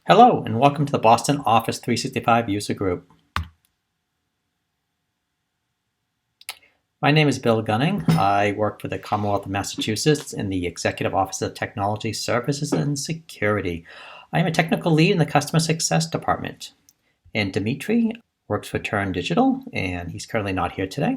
Hello, and welcome to the Boston Office 365 user group. My name is Bill Gunning. I work for the Commonwealth of Massachusetts in the Executive Office of Technology Services and Security. I am a technical lead in the Customer Success Department. And Dimitri works for Turn Digital, and he's currently not here today.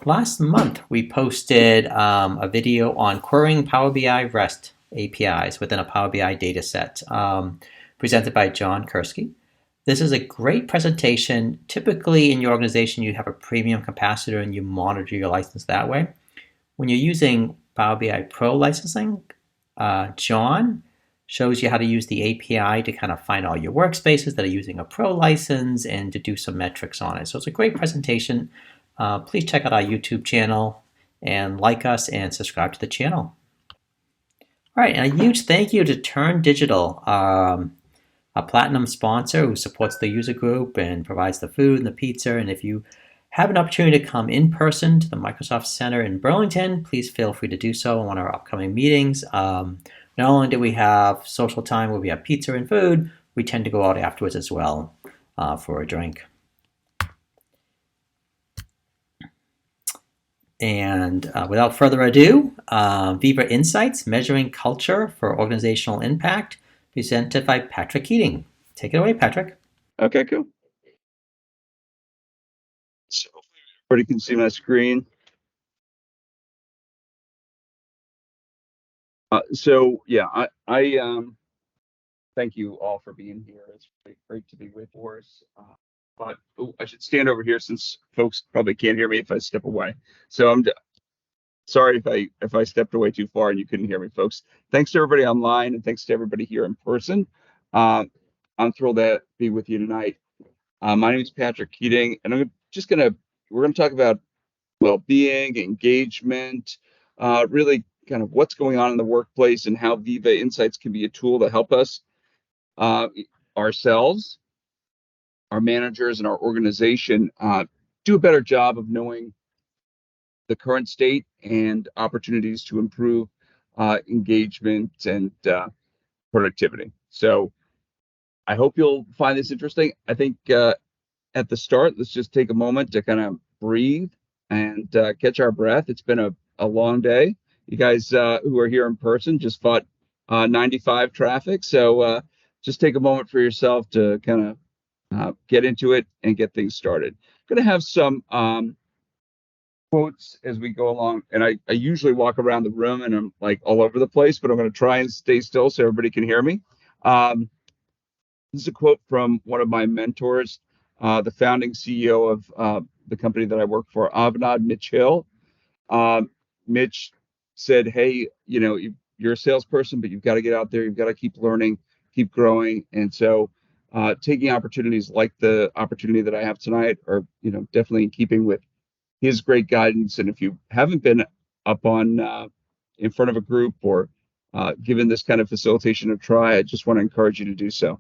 Last month, we posted a video on querying Power BI REST APIs within a Power BI dataset presented by John Kursky. This is a great presentation. Typically in your organization, you have a premium capacitor and you monitor your license that way. When you're using Power BI Pro licensing, John shows you how to use the API to kind of find all your workspaces that are using a Pro license and to do some metrics on it. So it's a great presentation. Please check out our YouTube channel and like us and subscribe to the channel. All right, and a huge thank you to Turn Digital, a platinum sponsor who supports the user group and provides the food and the pizza. And if you have an opportunity to come in person to the Microsoft Center in Burlington, please feel free to do so in one of our upcoming meetings. Not only do we have social time where we have pizza and food, we tend to go out afterwards as well for a drink. And without further ado, Viva Insights, Measuring Culture for Organizational Impact, presented by Patrick Keating. Take it away, Patrick. Okay, cool. So everybody can see my screen. I thank you all for being here. It's really great to be with us. But I should stand over here since folks probably can't hear me if I step away. So I'm sorry if I stepped away too far and you couldn't hear me, folks. Thanks to everybody online and thanks to everybody here in person. I'm thrilled to be with you tonight. My name is Patrick Keating, and we're gonna talk about well-being, engagement, really kind of what's going on in the workplace and how Viva Insights can be a tool to help us ourselves, our managers, and our organization do a better job of knowing the current state and opportunities to improve engagement and productivity. So I hope you'll find this interesting. I think at the start, let's just take a moment to kind of breathe and catch our breath. It's been a long day. You guys who are here in person just fought 95 traffic. So just take a moment for yourself to kind of get into it and get things started. I'm going to have some quotes as we go along. And I usually walk around the room and I'm like all over the place, but I'm going to try and stay still so everybody can hear me. This is a quote from one of my mentors, the founding CEO of the company that I work for, Avnod Mitchell. Mitch said, hey, you're a salesperson, but you've got to get out there. You've got to keep learning, keep growing. And so taking opportunities like the opportunity that I have tonight are, definitely in keeping with his great guidance. And if you haven't been up on in front of a group or given this kind of facilitation a try, I just want to encourage you to do so.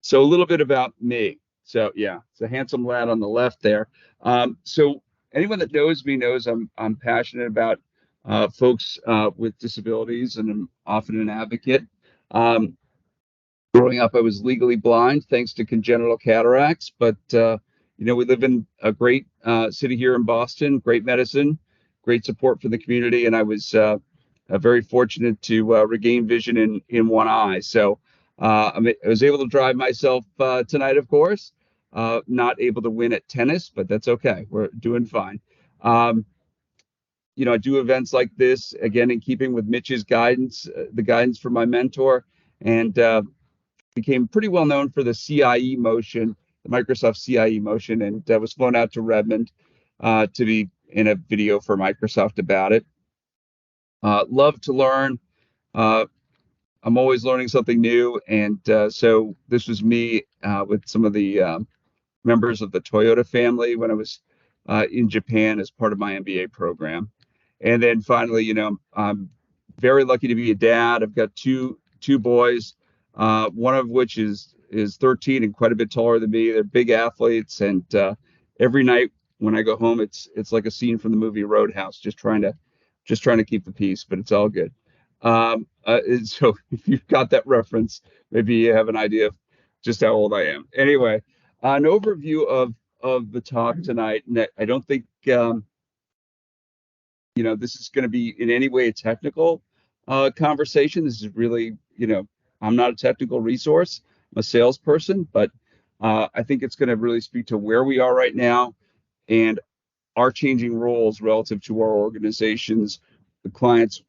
So a little bit about me. So yeah, it's a handsome lad on the left there. So anyone that knows me knows I'm passionate about folks with disabilities, and I'm often an advocate. Growing up, I was legally blind thanks to congenital cataracts, but we live in a great city here in Boston, great medicine, great support for the community, and I was very fortunate to regain vision in one eye. So I was able to drive myself tonight, of course. Not able to win at tennis, but that's okay. We're doing fine. I do events like this, again, in keeping with Mitch's guidance, the guidance from my mentor, and became pretty well known for the CIE motion, the Microsoft CIE motion, and was flown out to Redmond to be in a video for Microsoft about it. Love to learn. I'm always learning something new, and so this was me with some of the members of the Toyota family when I was in Japan as part of my MBA program. And then finally, I'm very lucky to be a dad. I've got two boys, one of which is 13 and quite a bit taller than me. They're big athletes, and every night when I go home, it's like a scene from the movie Roadhouse, just trying to keep the peace, but it's all good. So if you've got that reference, maybe you have an idea of just how old I am. Anyway, an overview of the talk tonight. And I don't think this is going to be in any way a technical conversation. This is really, I'm not a technical resource. I'm a salesperson, but I think it's going to really speak to where we are right now and our changing roles relative to our organizations, the clients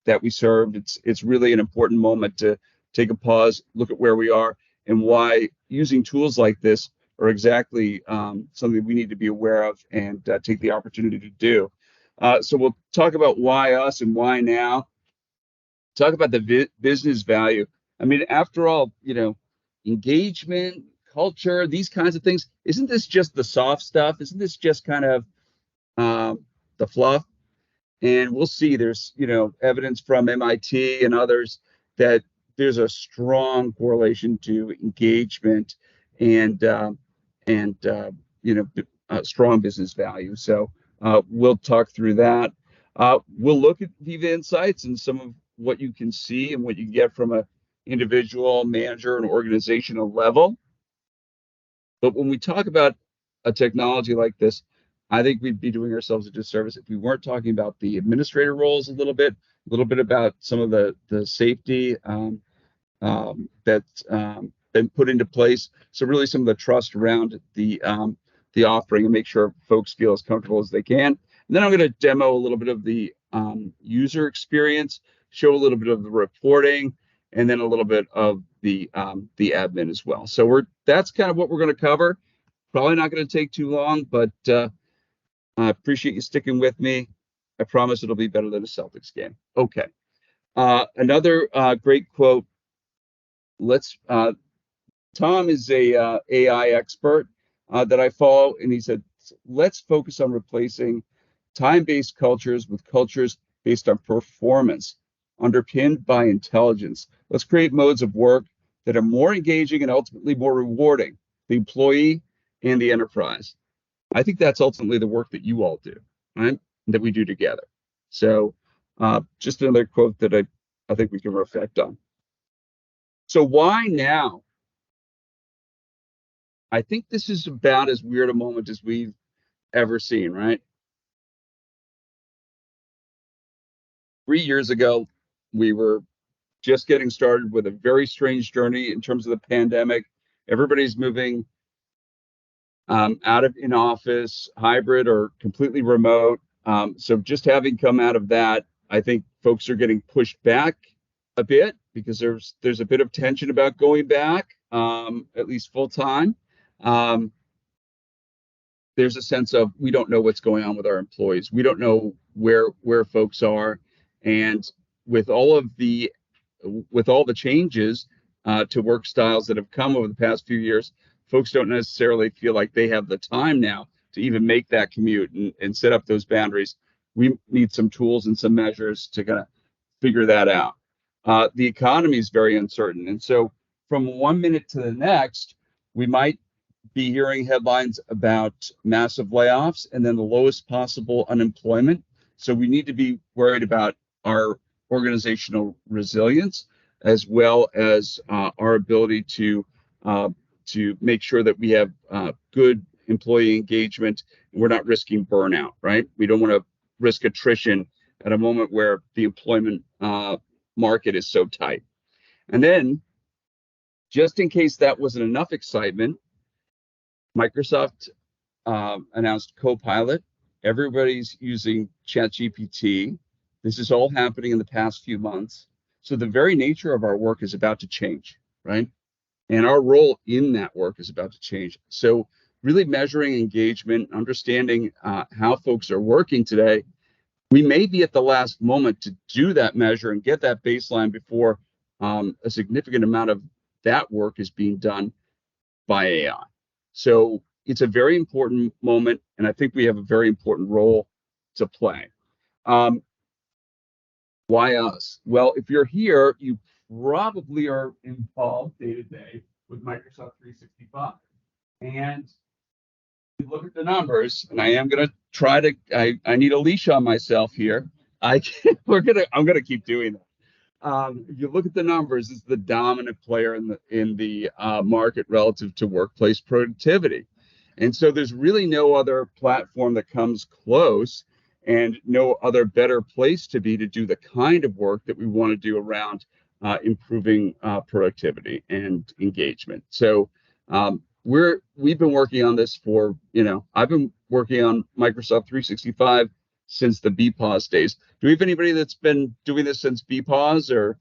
that we serve. It's really an important moment to take a pause, look at where we are, and why using tools like this are exactly something we need to be aware of and take the opportunity to do. So we'll talk about why us and why now. Talk about the business value. I mean, after all, engagement, culture, these kinds of things. Isn't this just the soft stuff? Isn't this just kind of the fluff? And we'll see. There's evidence from MIT and others that there's a strong correlation to engagement and and strong business value. So we'll talk through that. We'll look at Viva Insights and some of what you can see and what you get from a individual, manager, and organizational level. But when we talk about a technology like this, I think we'd be doing ourselves a disservice if we weren't talking about the administrator roles a little bit about some of the safety that's been put into place. So really, some of the trust around the offering and make sure folks feel as comfortable as they can. And then I'm going to demo a little bit of the user experience, show a little bit of the reporting, and then a little bit of the admin as well. So that's kind of what we're going to cover. Probably not going to take too long, but I appreciate you sticking with me. I promise it'll be better than a Celtics game. Okay. Another great quote. Tom is a AI expert that I follow, and he said, let's focus on replacing time-based cultures with cultures based on performance, underpinned by intelligence. Let's create modes of work that are more engaging and ultimately more rewarding, the employee and the enterprise. I think that's ultimately the work that you all do, right? That we do together. So just another quote that I think we can reflect on. So why now? I think this is about as weird a moment as we've ever seen, right? 3 years ago, we were just getting started with a very strange journey in terms of the pandemic. Everybody's moving out of in office, hybrid, or completely remote. So just having come out of that, I think folks are getting pushed back a bit because there's a bit of tension about going back, at least full time. There's a sense of we don't know what's going on with our employees. We don't know where folks are, and with all the changes to work styles that have come over the past few years, folks don't necessarily feel like they have the time now to even make that commute and set up those boundaries. We need some tools and some measures to kind of figure that out. The economy is very uncertain, and so from 1 minute to the next, we might be hearing headlines about massive layoffs and then the lowest possible unemployment. So we need to be worried about our organizational resilience as well as our ability to make sure that we have good employee engagement and we're not risking burnout, right? We don't want to risk attrition at a moment where the employment market is so tight. And then, just in case that wasn't enough excitement, Microsoft announced Copilot. Everybody's using ChatGPT. This is all happening in the past few months. So the very nature of our work is about to change, right? And our role in that work is about to change. So really measuring engagement, understanding how folks are working today, we may be at the last moment to do that measure and get that baseline before a significant amount of that work is being done by AI. So it's a very important moment, and I think we have a very important role to play. Why us? Well, if you're here, you probably are involved day to day with Microsoft 365. And you look at the numbers, and I am going to try to, I need a leash on myself here. I'm going to keep doing that. if you look at the numbers, it's the dominant player in the market relative to workplace productivity. And so there's really no other platform that comes close and no other better place to be to do the kind of work that we want to do around improving productivity and engagement. So we've been working on this for, I've been working on Microsoft 365 since the BPause days. Do we have anybody that's been doing this since BPause or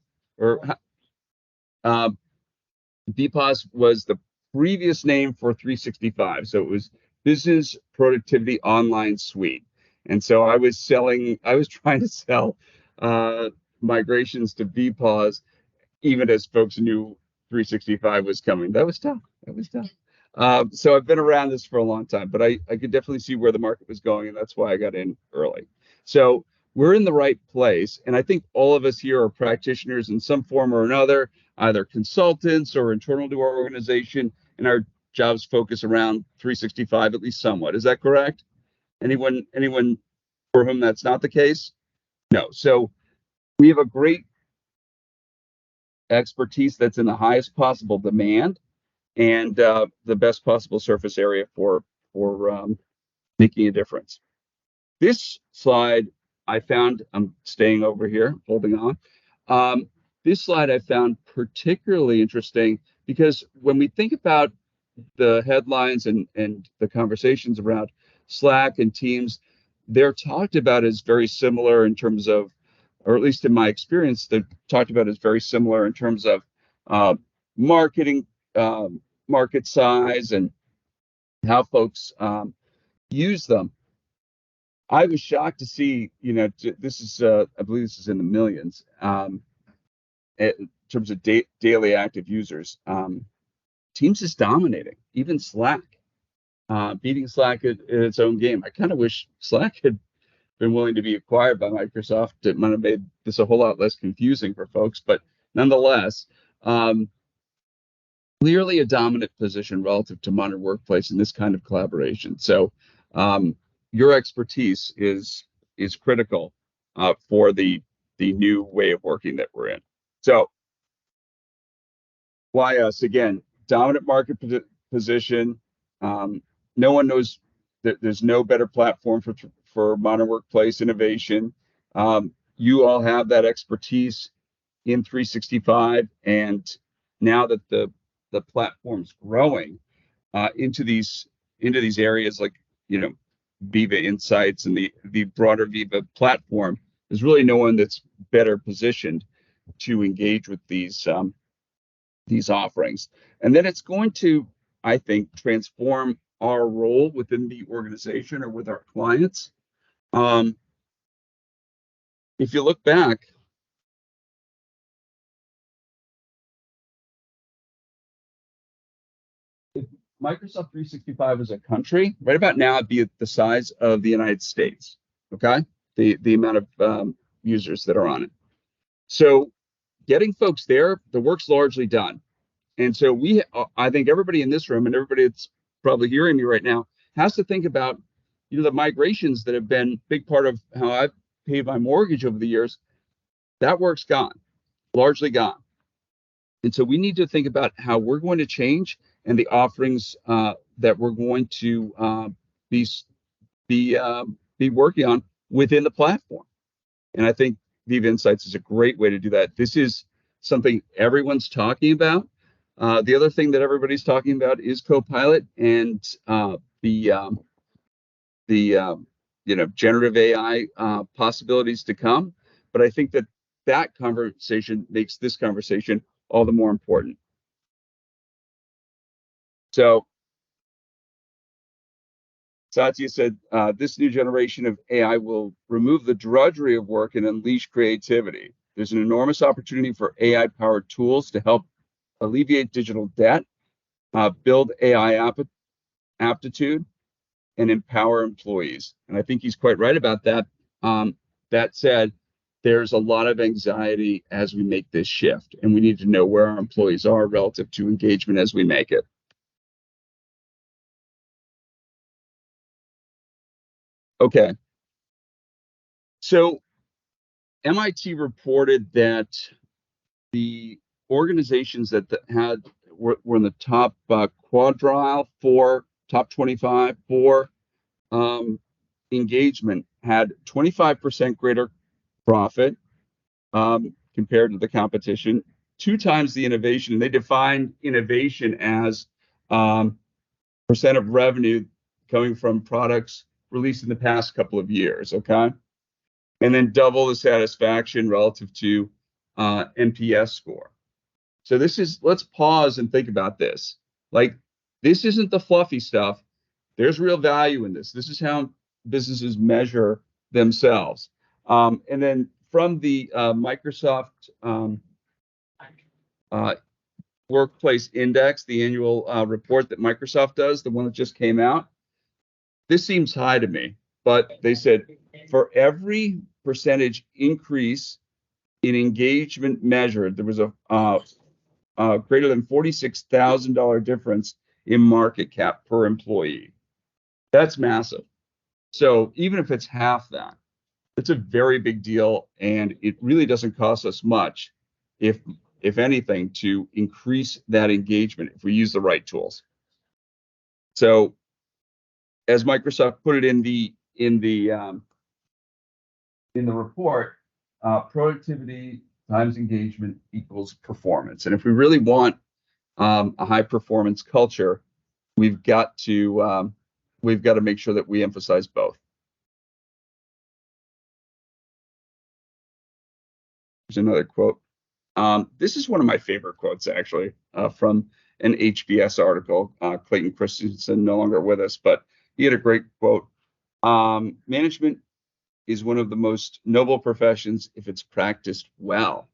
uh, BPause was the previous name for 365. So it was Business Productivity Online Suite. And so I was trying to sell migrations to BPause even as folks knew 365 was coming. That was tough. That was tough. So I've been around this for a long time, but I could definitely see where the market was going, and that's why I got in early. So we're in the right place, and I think all of us here are practitioners in some form or another, either consultants or internal to our organization, and our jobs focus around 365 at least somewhat. Is that correct? Anyone for whom that's not the case? No. So we have a great expertise that's in the highest possible demand and the best possible surface area for making a difference. This slide I found, I'm staying over here, holding on. This slide I found particularly interesting because when we think about the headlines and the conversations around Slack and Teams, they're talked about as very similar in terms of, or at least in my experience, they're talked about as very similar in terms of uh, marketing, market size, and how folks use them. I was shocked to see, this is, I believe this is in the millions in terms of daily active users. Teams is dominating, even Slack, beating Slack at its own game. I kind of wish Slack had been willing to be acquired by Microsoft. It might have made this a whole lot less confusing for folks, but nonetheless, um, clearly a dominant position relative to modern workplace in this kind of collaboration. So your expertise is critical for the new way of working that we're in. So why us? Again, dominant market position. Um, no one knows that there's no better platform for modern workplace innovation. You all have that expertise in 365, and now that the platform's growing into these areas like Viva Insights and the broader Viva platform, there's really no one that's better positioned to engage with these offerings. And then it's going to, I think, transform our role within the organization or with our clients. Um, if you look back, if Microsoft 365 is a country, right about now it'd be the size of the United States. Okay, the amount of users that are on it. So getting folks there, the work's largely done. And so I think everybody in this room and everybody that's probably hearing me right now has to think about, the migrations that have been a big part of how I've paid my mortgage over the years. That work's gone, largely gone. And so we need to think about how we're going to change and the offerings that we're going to be be working on within the platform. And I think Viva Insights is a great way to do that. This is something everyone's talking about. The other thing that everybody's talking about is Copilot and the generative AI possibilities to come. But I think that conversation makes this conversation all the more important. So Satya said, this new generation of AI will remove the drudgery of work and unleash creativity. There's an enormous opportunity for AI-powered tools to help alleviate digital debt, build AI aptitude, and empower employees. And I think he's quite right about that. That said, there's a lot of anxiety as we make this shift, and we need to know where our employees are relative to engagement as we make it. Okay. So MIT reported that the organizations that were in the top quadrile for top 25 for engagement had 25% greater profit compared to the competition, 2 times the innovation. They defined innovation as percent of revenue coming from products released in the past couple of years, okay? And then double the satisfaction relative to NPS score. So let's pause and think about this. Like, this isn't the fluffy stuff. There's real value in this. This is how businesses measure themselves. And then from the Microsoft uh, Workplace Index, the annual report that Microsoft does, the one that just came out, this seems high to me. But they said for every percentage increase in engagement measured, there was a greater than $46,000 difference in market cap per employee. That's massive. So even if it's half that, it's a very big deal, and it really doesn't cost us much, if anything, to increase that engagement if we use the right tools. So, as Microsoft put it in the report, productivity times engagement equals performance. And if we really want a high performance culture, we've got to make sure that we emphasize both. There's another quote. This is one of my favorite quotes, actually, from an HBS article. Clayton Christensen, no longer with us, but he had a great quote. Management is one of the most noble professions if it's practiced well.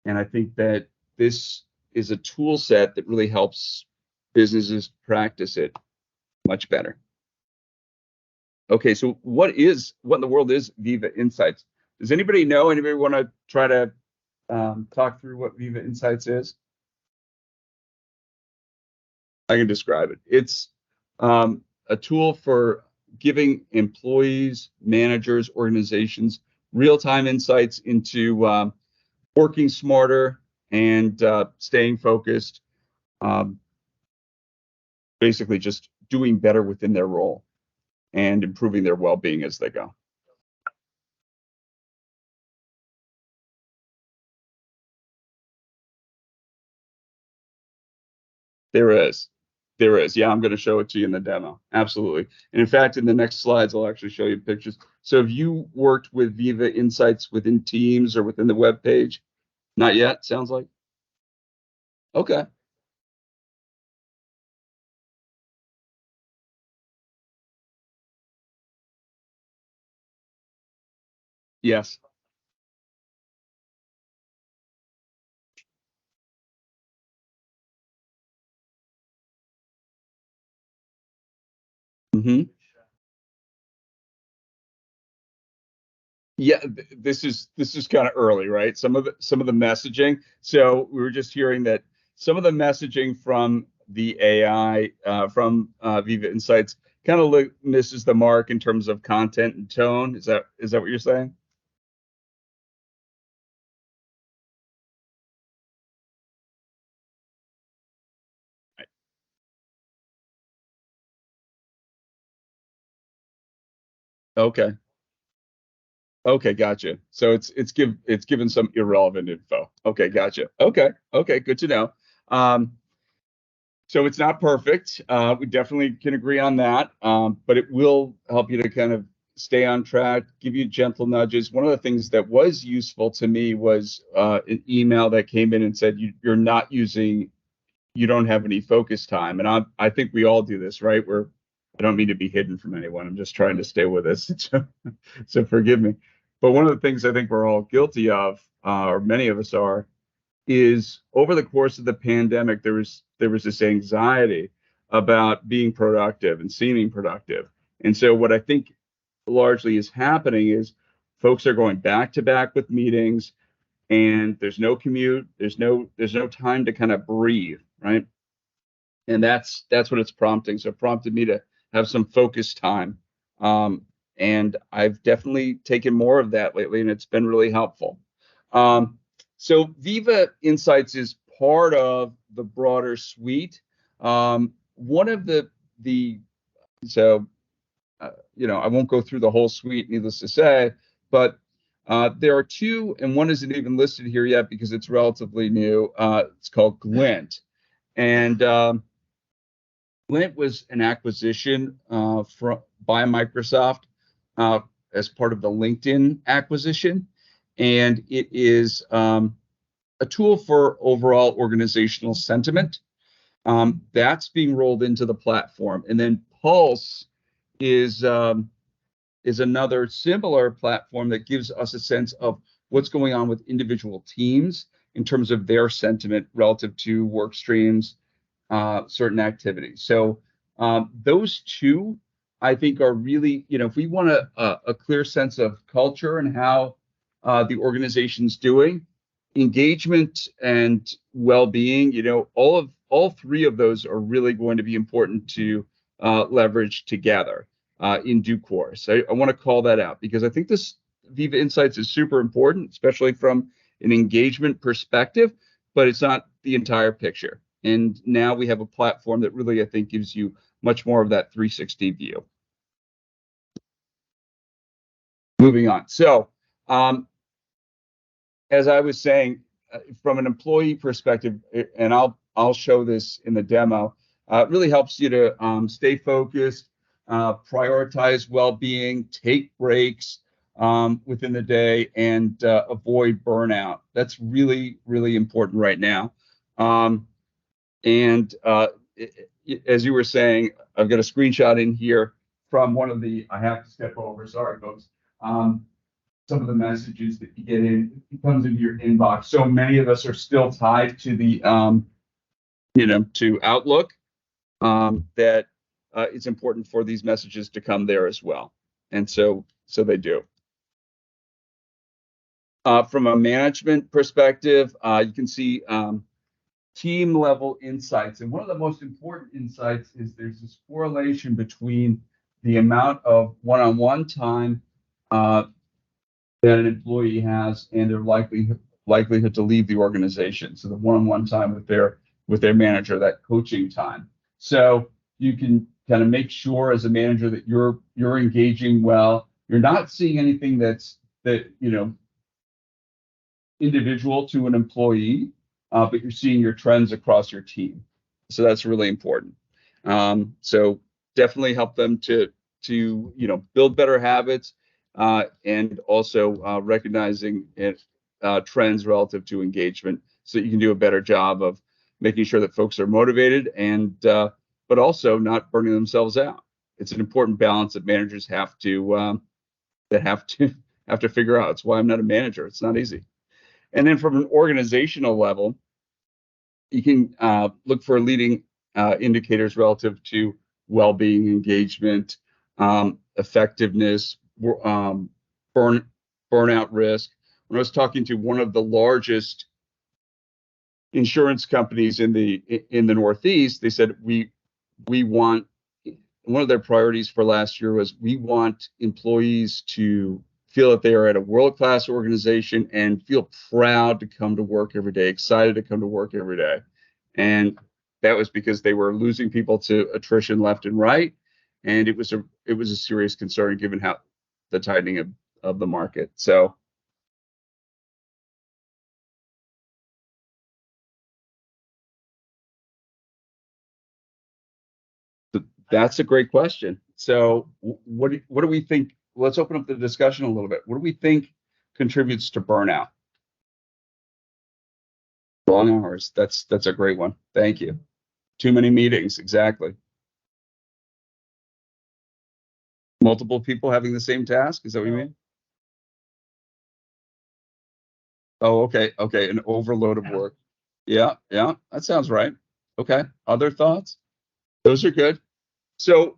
And I think that this is a tool set that really helps businesses practice it much better. Okay, so what in the world is Viva Insights? Does anybody know? Anybody want to try to talk through what Viva Insights is? I can describe it. It's a tool for giving employees, managers, organizations real-time insights into working smarter and staying focused, basically just doing better within their role and improving their well-being as they go. There is. There is. Yeah, I'm going to show it to you in the demo. Absolutely. And in fact, in the next slides, I'll actually show you pictures. So have you worked with Viva Insights within Teams or within the web page? Not yet, sounds like. Okay. Yes. Mm-hmm. Yeah, this is kind of early, right? Some of the messaging. So we were just hearing that some of the messaging from the AI from Viva Insights kind of misses the mark in terms of content and tone. Is that what you're saying? Okay. Okay, gotcha. So it's given some irrelevant info. Okay, gotcha. Okay, good to know. So it's not perfect. We definitely can agree on that. But it will help you to kind of stay on track, give you gentle nudges. One of the things that was useful to me was an email that came in and said you don't have any focus time. And I think we all do this, right? I don't mean to be hidden from anyone. I'm just trying to stay with us. So forgive me. But one of the things I think we're all guilty of, or many of us are, is over the course of the pandemic, there was this anxiety about being productive and seeming productive. And so what I think largely is happening is folks are going back to back with meetings, and there's no commute, there's no time to kind of breathe, right? And that's what it's prompting. So it prompted me to have some focus time. And I've definitely taken more of that lately, and it's been really helpful. So Viva Insights is part of the broader suite. One of the so I won't go through the whole suite, needless to say, but there are two, and one isn't even listed here yet because it's relatively new. It's called Glint, and Glint was an acquisition by Microsoft as part of the LinkedIn acquisition, and it is a tool for overall organizational sentiment. That's being rolled into the platform, and then Pulse is another similar platform that gives us a sense of what's going on with individual teams in terms of their sentiment relative to work streams, certain activities. So those two, I think, are really, if we want a clear sense of culture and how the organization's doing, engagement and well-being, all three of those are really going to be important to leverage together in due course. I want to call that out because I think this Viva Insights is super important, especially from an engagement perspective, but it's not the entire picture. And now we have a platform that really, I think, gives you much more of that 360 view. Moving on. So, as I was saying, from an employee perspective, and I'll show this in the demo, it really helps you to stay focused, prioritize well-being, take breaks within the day, and avoid burnout. That's really, really important right now. And as you were saying, I've got a screenshot in here from one of the, I have to step over, sorry, folks. Some of the messages that you get in, it comes into your inbox. So many of us are still tied to the, to Outlook, that it's important for these messages to come there as well. And so they do. From a management perspective, you can see team level insights. And one of the most important insights is there's this correlation between the amount of one-on-one time that an employee has and their likelihood to leave the organization. So the one-on-one time with their manager, that coaching time. So you can kind of make sure as a manager that you're engaging well. You're not seeing anything that individual to an employee, but you're seeing your trends across your team. So that's really important. So definitely help them to build better habits, and also recognizing trends relative to engagement, so that you can do a better job of making sure that folks are motivated and but also not burning themselves out. It's an important balance that managers have to figure out. It's why I'm not a manager. It's not easy. And then from an organizational level, you can look for leading indicators relative to well-being, engagement, effectiveness, burnout risk. When I was talking to one of the largest insurance companies in the Northeast, they said we want, one of their priorities for last year was, we want employees to feel that they are at a world-class organization and feel proud to come to work every day, excited to come to work every day. And that was because they were losing people to attrition left and right. And it was a serious concern given how the tightening of the market. So that's a great question. So what do we think? Let's open up the discussion a little bit. What do we think contributes to burnout? Long hours. That's a great one. Thank you. Too many meetings. Exactly. Multiple people having the same task. Is that what you mean? Oh, okay. Okay. An overload of work. Yeah. Yeah. That sounds right. Okay. Other thoughts? Those are good. So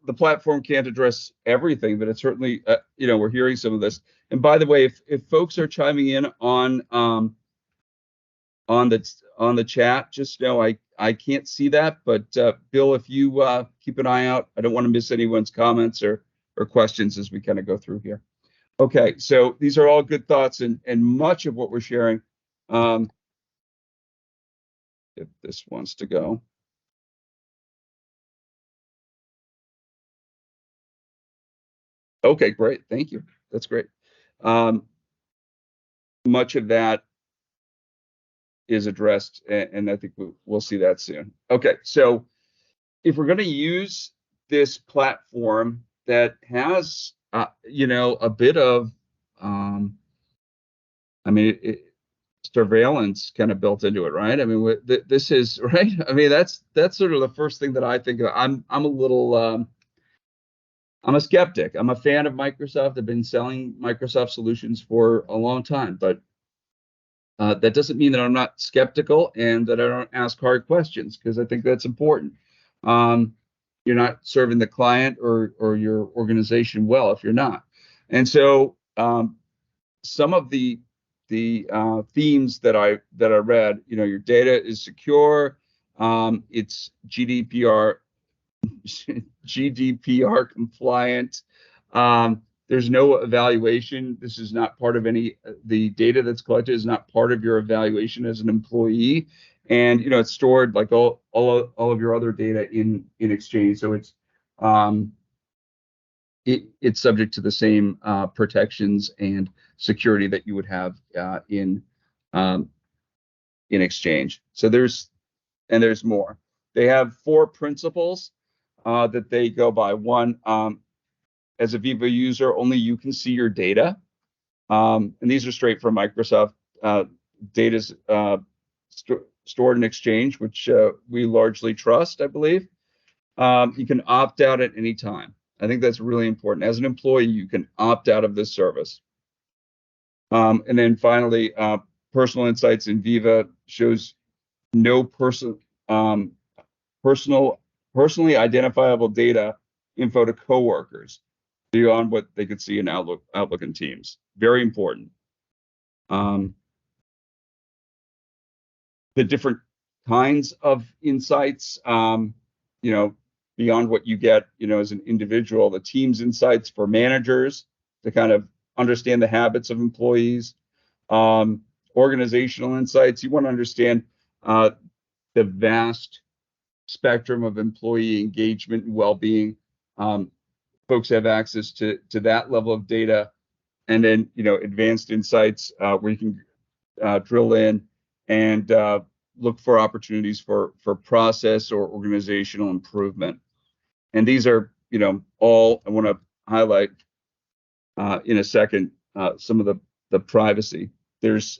the platform can't address everything, but it's certainly, we're hearing some of this. And by the way, if folks are chiming in on the chat, just know I can't see that. But Bill, if you keep an eye out, I don't want to miss anyone's comments or questions as we kind of go through here. Okay, so these are all good thoughts, and much of what we're sharing If this wants to go. Okay, great. Thank you. That's great. Much of that is addressed, and I think we'll see that soon. Okay, so if we're going to use this platform that has, a bit of, surveillance kind of built into it, right? I mean, this is right. I mean, that's sort of the first thing that I think of. I'm a little, I'm a skeptic. I'm a fan of Microsoft. I've been selling Microsoft solutions for a long time, but that doesn't mean that I'm not skeptical and that I don't ask hard questions, because I think that's important. You're not serving the client or your organization well if you're not. And so some of the themes that I read, your data is secure, it's GDPR compliant. There's no evaluation. This is not part of the data that's collected is not part of your evaluation as an employee. And, it's stored like all of your other data in Exchange. So it's subject to the same protections and security that you would have in Exchange. So there's more. They have 4 principles that they go by. One, as a Viva user, only you can see your data. And these are straight from Microsoft. Data's stored in Exchange, which we largely trust, I believe. You can opt out at any time. I think that's really important. As an employee, you can opt out of this service. And then finally, personal insights in Viva shows no personally identifiable data info to coworkers beyond what they could see in Outlook and Teams. Very important. The different kinds of insights, beyond what you get, as an individual, the Teams insights for managers to kind of understand the habits of employees, organizational insights. You want to understand the vast spectrum of employee engagement and well-being. Folks have access to that level of data, and then advanced insights where you can drill in and look for opportunities for process or organizational improvement. And these are all I want to highlight in a second. Some of the privacy. There's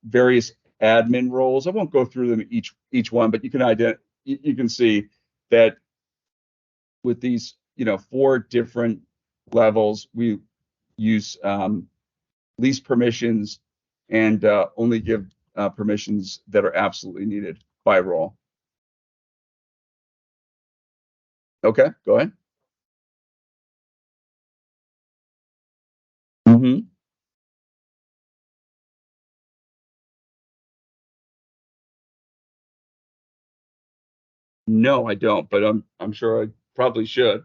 various admin roles. I won't go through them each one, but you can see that with these 4 different levels, we use least permissions and only give permissions that are absolutely needed by role. Okay, go ahead. No, I don't, but I'm sure I probably should.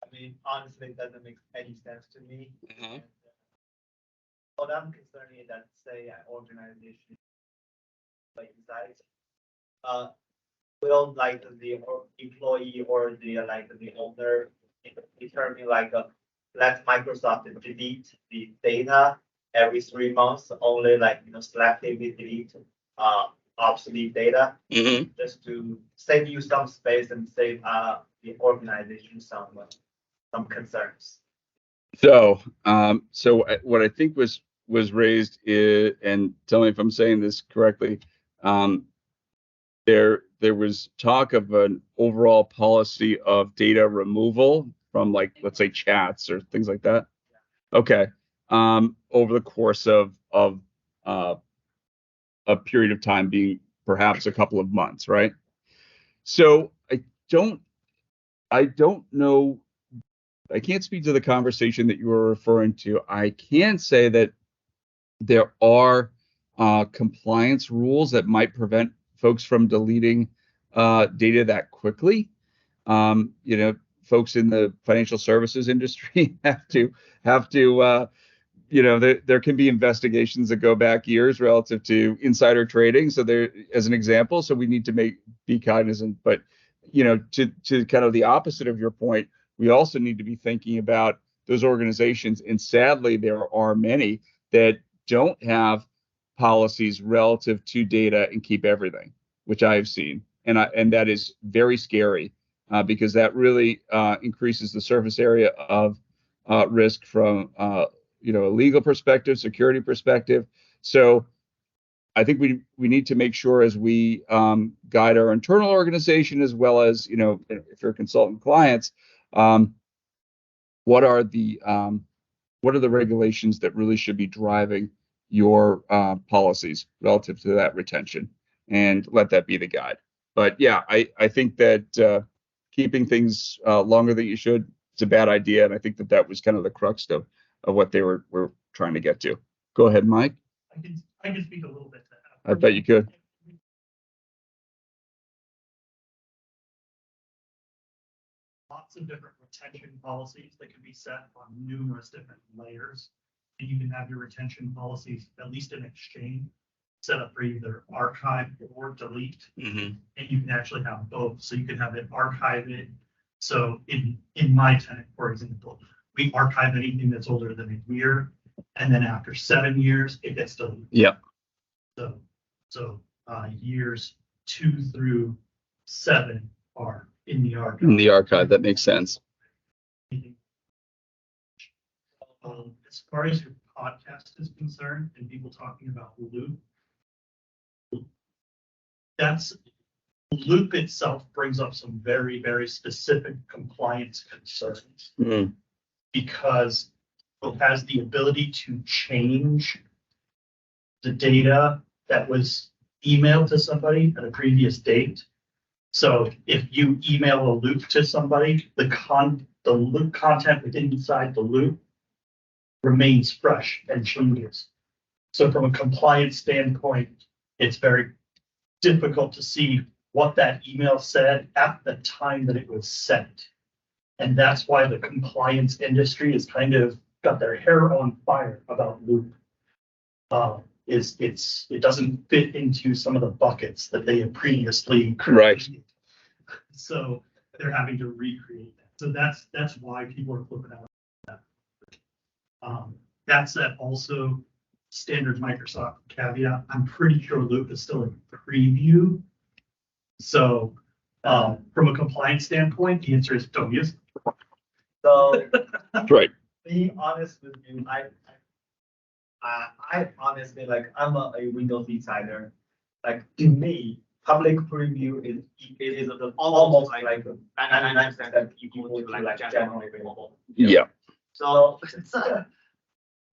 I mean, honestly, it doesn't make any sense to me. Mhm. What I'm concerned is that, say, an organization like Insights, will like the employee or the owner determine let Microsoft delete the data every 3 months, only selectively delete obsolete data, just to save you some space and save the organization some concerns. So, what I think was raised is, and tell me if I'm saying this correctly, there was talk of an overall policy of data removal from, like, let's say, chats or things like that. Okay. Over the course of a period of time, being perhaps a couple of months, right? So don't I don't know. I can't speak to the conversation that you were referring to. I can say that there are compliance rules that might prevent folks from deleting data that quickly. Folks in the financial services industry have to there can be investigations that go back years relative to insider trading. So there, as an example, so we need to be cognizant. But to kind of the opposite of your point, we also need to be thinking about those organizations, and sadly, there are many that don't have policies relative to data and keep everything, which I have seen, and that is very scary because that really increases the surface area of risk from a legal perspective, security perspective. So I think we need to make sure as we guide our internal organization, as well as if you're consultant clients, what are the regulations that really should be driving your policies relative to that retention, and let that be the guide. But yeah, I think that keeping things longer than you should, it's a bad idea, and I think that was kind of the crux of what they were trying to get to. Go ahead, Mike. I can speak a little bit to that. I bet you could. Lots of different retention policies that can be set on numerous different layers. And you can have your retention policies, at least in Exchange, set up for either archive or delete. Mm-hmm. And you can actually have both. So you can have it archive it. So in my tenant, for example, we archive anything that's older than a year. And then after 7 years, it gets deleted. Yeah. So years 2 through 7 are in the archive. In the archive, that makes sense. As far as your podcast is concerned, and people talking about loop, loop itself brings up some very, very specific compliance concerns because it has the ability to change the data that was emailed to somebody at a previous date. So if you email a loop to somebody, the loop content within inside the loop remains fresh and changes. So from a compliance standpoint, it's very difficult to see what that email said at the time that it was sent. And that's why the compliance industry has kind of got their hair on fire about loop. It doesn't fit into some of the buckets that they had previously created. Right. So they're having to recreate that. So that's why people are flipping out that. That said, also standard Microsoft caveat, I'm pretty sure Loop is still in preview. So from a compliance standpoint, the answer is don't use it. So right. Being honest with you, I honestly, like, I'm a Windows insider. Like, to me, public preview is almost like 99% equal to like generally available. Yeah. So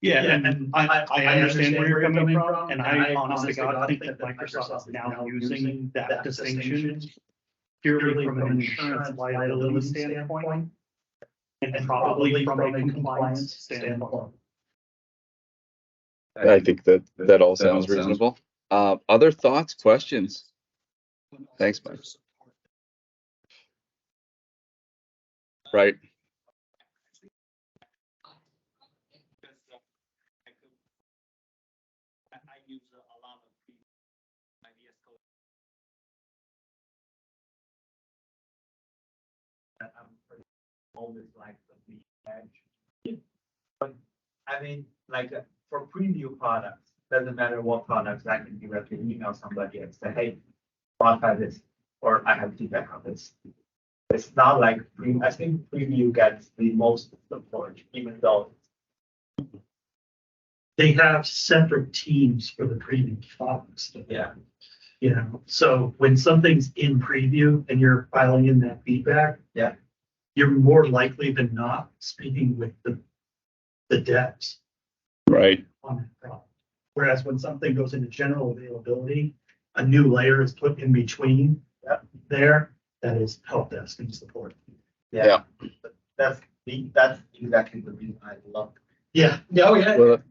yeah, and I understand where you're coming from, and I honestly God think that Microsoft is now using that distinction purely from an insurance liability standpoint, and probably from a compliance standpoint. I think that all sounds reasonable. Other thoughts, questions? Thanks, Mike. Right. I use a lot of ideas code that I'm pretty always like the edge. But I mean, like for preview products, doesn't matter what products, I can directly email somebody and say, hey, modify this, or I have feedback on this. It's not like I think preview gets the most support, even though they have separate teams for the preview products. Yeah. So when something's in preview and you're filing in that feedback, yeah, you're more likely than not speaking with the devs. Right. On that product. Whereas when something goes into general availability, a new layer is put in between there that is help desk and support. Yeah. That's exactly the reason I love Yeah. Oh, yeah. Well,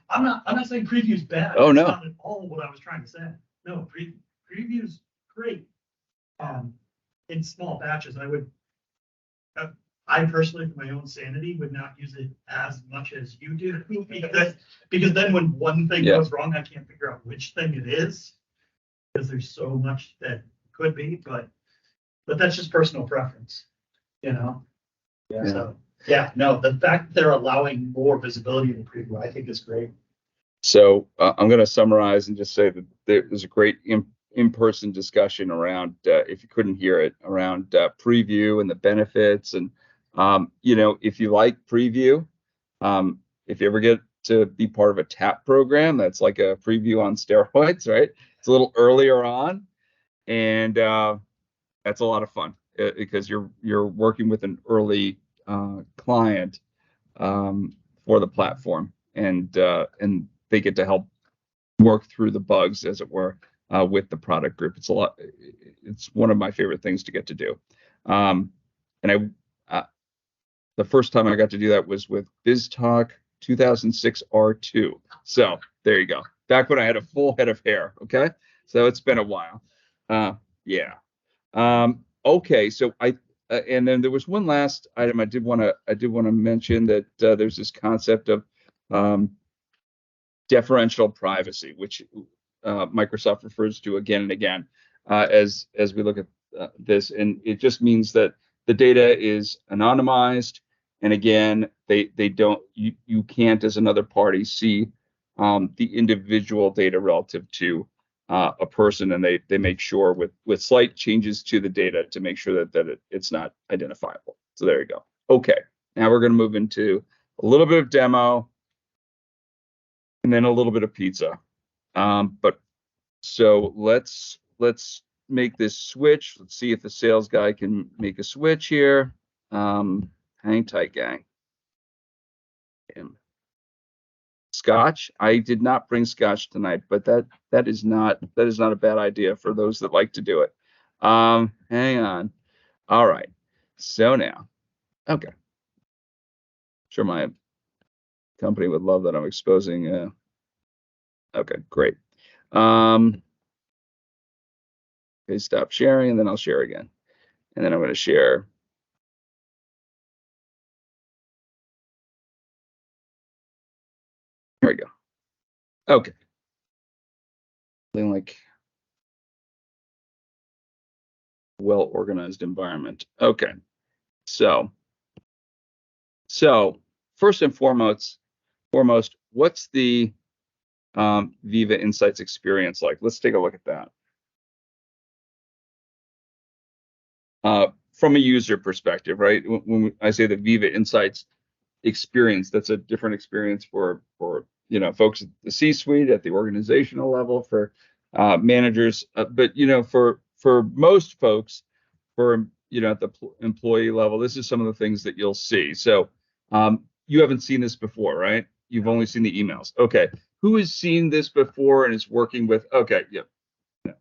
I'm not saying preview's bad. Oh, no. That's not at all what I was trying to say. No, preview's great. In small batches, I personally, for my own sanity, would not use it as much as you do because then when one thing goes wrong, I can't figure out which thing it is because there's so much that could be, but that's just personal preference, you know? Yeah. So, yeah, no, the fact that they're allowing more visibility in the preview, I think is great. So I'm going to summarize and just say that there's a great in-person discussion around, if you couldn't hear it, around preview and the benefits. And, if you like preview, if you ever get to be part of a TAP program, that's like a preview on steroids, right? It's a little earlier on, and that's a lot of fun because you're working with an early client for the platform, and they get to help work through the bugs, as it were, with the product group. It's one of my favorite things to get to do. And the first time I got to do that was with BizTalk 2006 R2. So there you go. Back when I had a full head of hair. Okay. So it's been a while. Yeah. Okay. So and then there was one last item I did want to mention, that there's this concept of deferential privacy, which Microsoft refers to again and again as we look at this, and it just means that the data is anonymized, and again, they don't, you can't as another party see the individual data relative to a person, and they make sure with slight changes to the data to make sure that it's not identifiable. So there you go. Okay, now we're going to move into a little bit of demo, and then a little bit of pizza. But so let's make this switch. Let's see if the sales guy can make a switch here. Hang tight, gang. And scotch. I did not bring scotch tonight, but that is not a bad idea for those that like to do it. Hang on. All right. So now, okay. Sure, my company would love that I'm exposing. Okay, great. Okay, stop sharing, and then I'll share again. And then I'm going to share. Here we go. Okay. Something like well-organized environment. Okay. So first and foremost, what's the Viva Insights experience like? Let's take a look at that. From a user perspective, right? When I say the Viva Insights experience, that's a different experience for folks at the C-suite, at the organizational level, for managers, but for most folks, for at the employee level, this is some of the things that you'll see. So you haven't seen this before, right? You've only seen the emails. Okay, who has seen this before and is working with? Okay, yeah,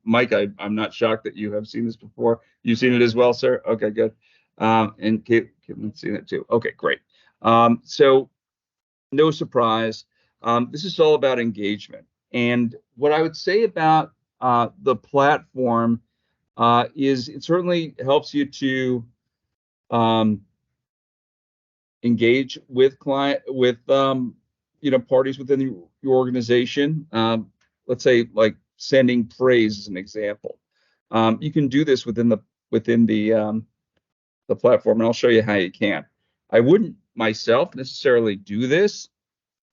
Mike, I'm not shocked that you have seen this before. You've seen it as well, sir. Okay, good. And Caitlin's seen it too. Okay, great. So no surprise. This is all about engagement. And what I would say about the platform is it certainly helps you to engage with parties within your organization. Let's say like sending praise as an example. You can do this within the platform, and I'll show you how you can. I wouldn't myself necessarily do this,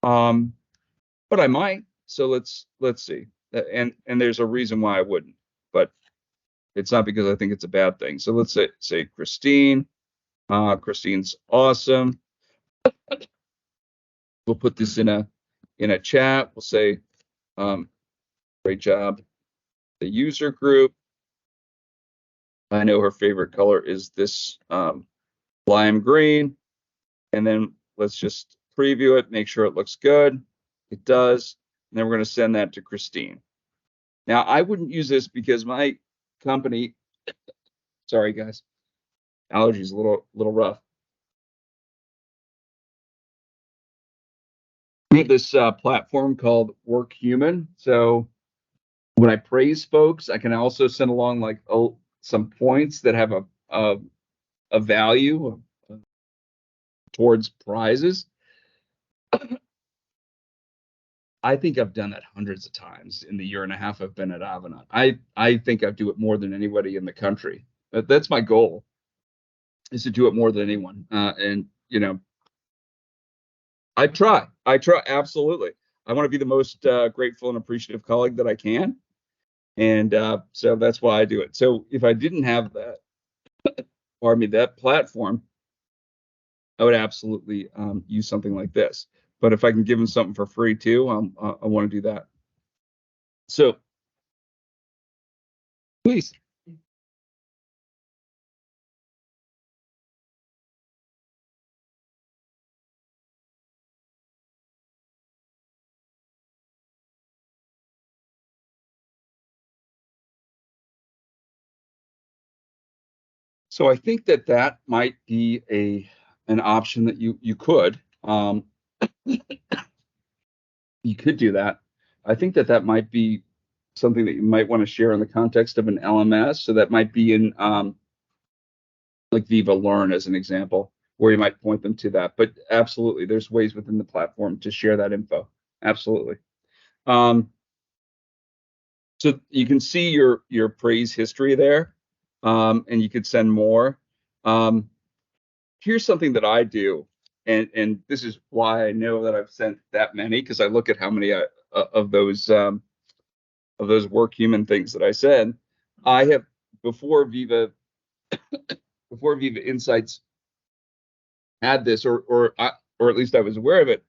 but I might. So let's see. And there's a reason why I wouldn't, but it's not because I think it's a bad thing. So let's say Christine. Christine's awesome. We'll put this in a chat. We'll say, great job, the user group. I know her favorite color is this lime green. And then let's just preview it, make sure it looks good. It does. And then we're going to send that to Christine. Now, I wouldn't use this because my company, sorry guys, allergies a little rough. We have this platform called Work Human. So when I praise folks, I can also send along like some points that have a value towards prizes. I think I've done that hundreds of times in the year and a half I've been at Avanade. I think I do it more than anybody in the country. That's my goal, is to do it more than anyone. And you know, I try absolutely. I want to be the most grateful and appreciative colleague that I can, and so that's why I do it. So if I didn't have that, pardon me, that platform, I would absolutely use something like this. But if I can give them something for free too, I want to do that. So please. So I think that might be an option that you could you could do that. I think that might be something that you might want to share in the context of an LMS. So that might be in like Viva Learn as an example, where you might point them to that. But absolutely, there's ways within the platform to share that info. Absolutely. So you can see your praise history there, and you could send more. Here's something that I do, and this is why I know that I've sent that many, because I look at how many of those work human things that I said. I have before Viva Insights had this, or at least I was aware of it.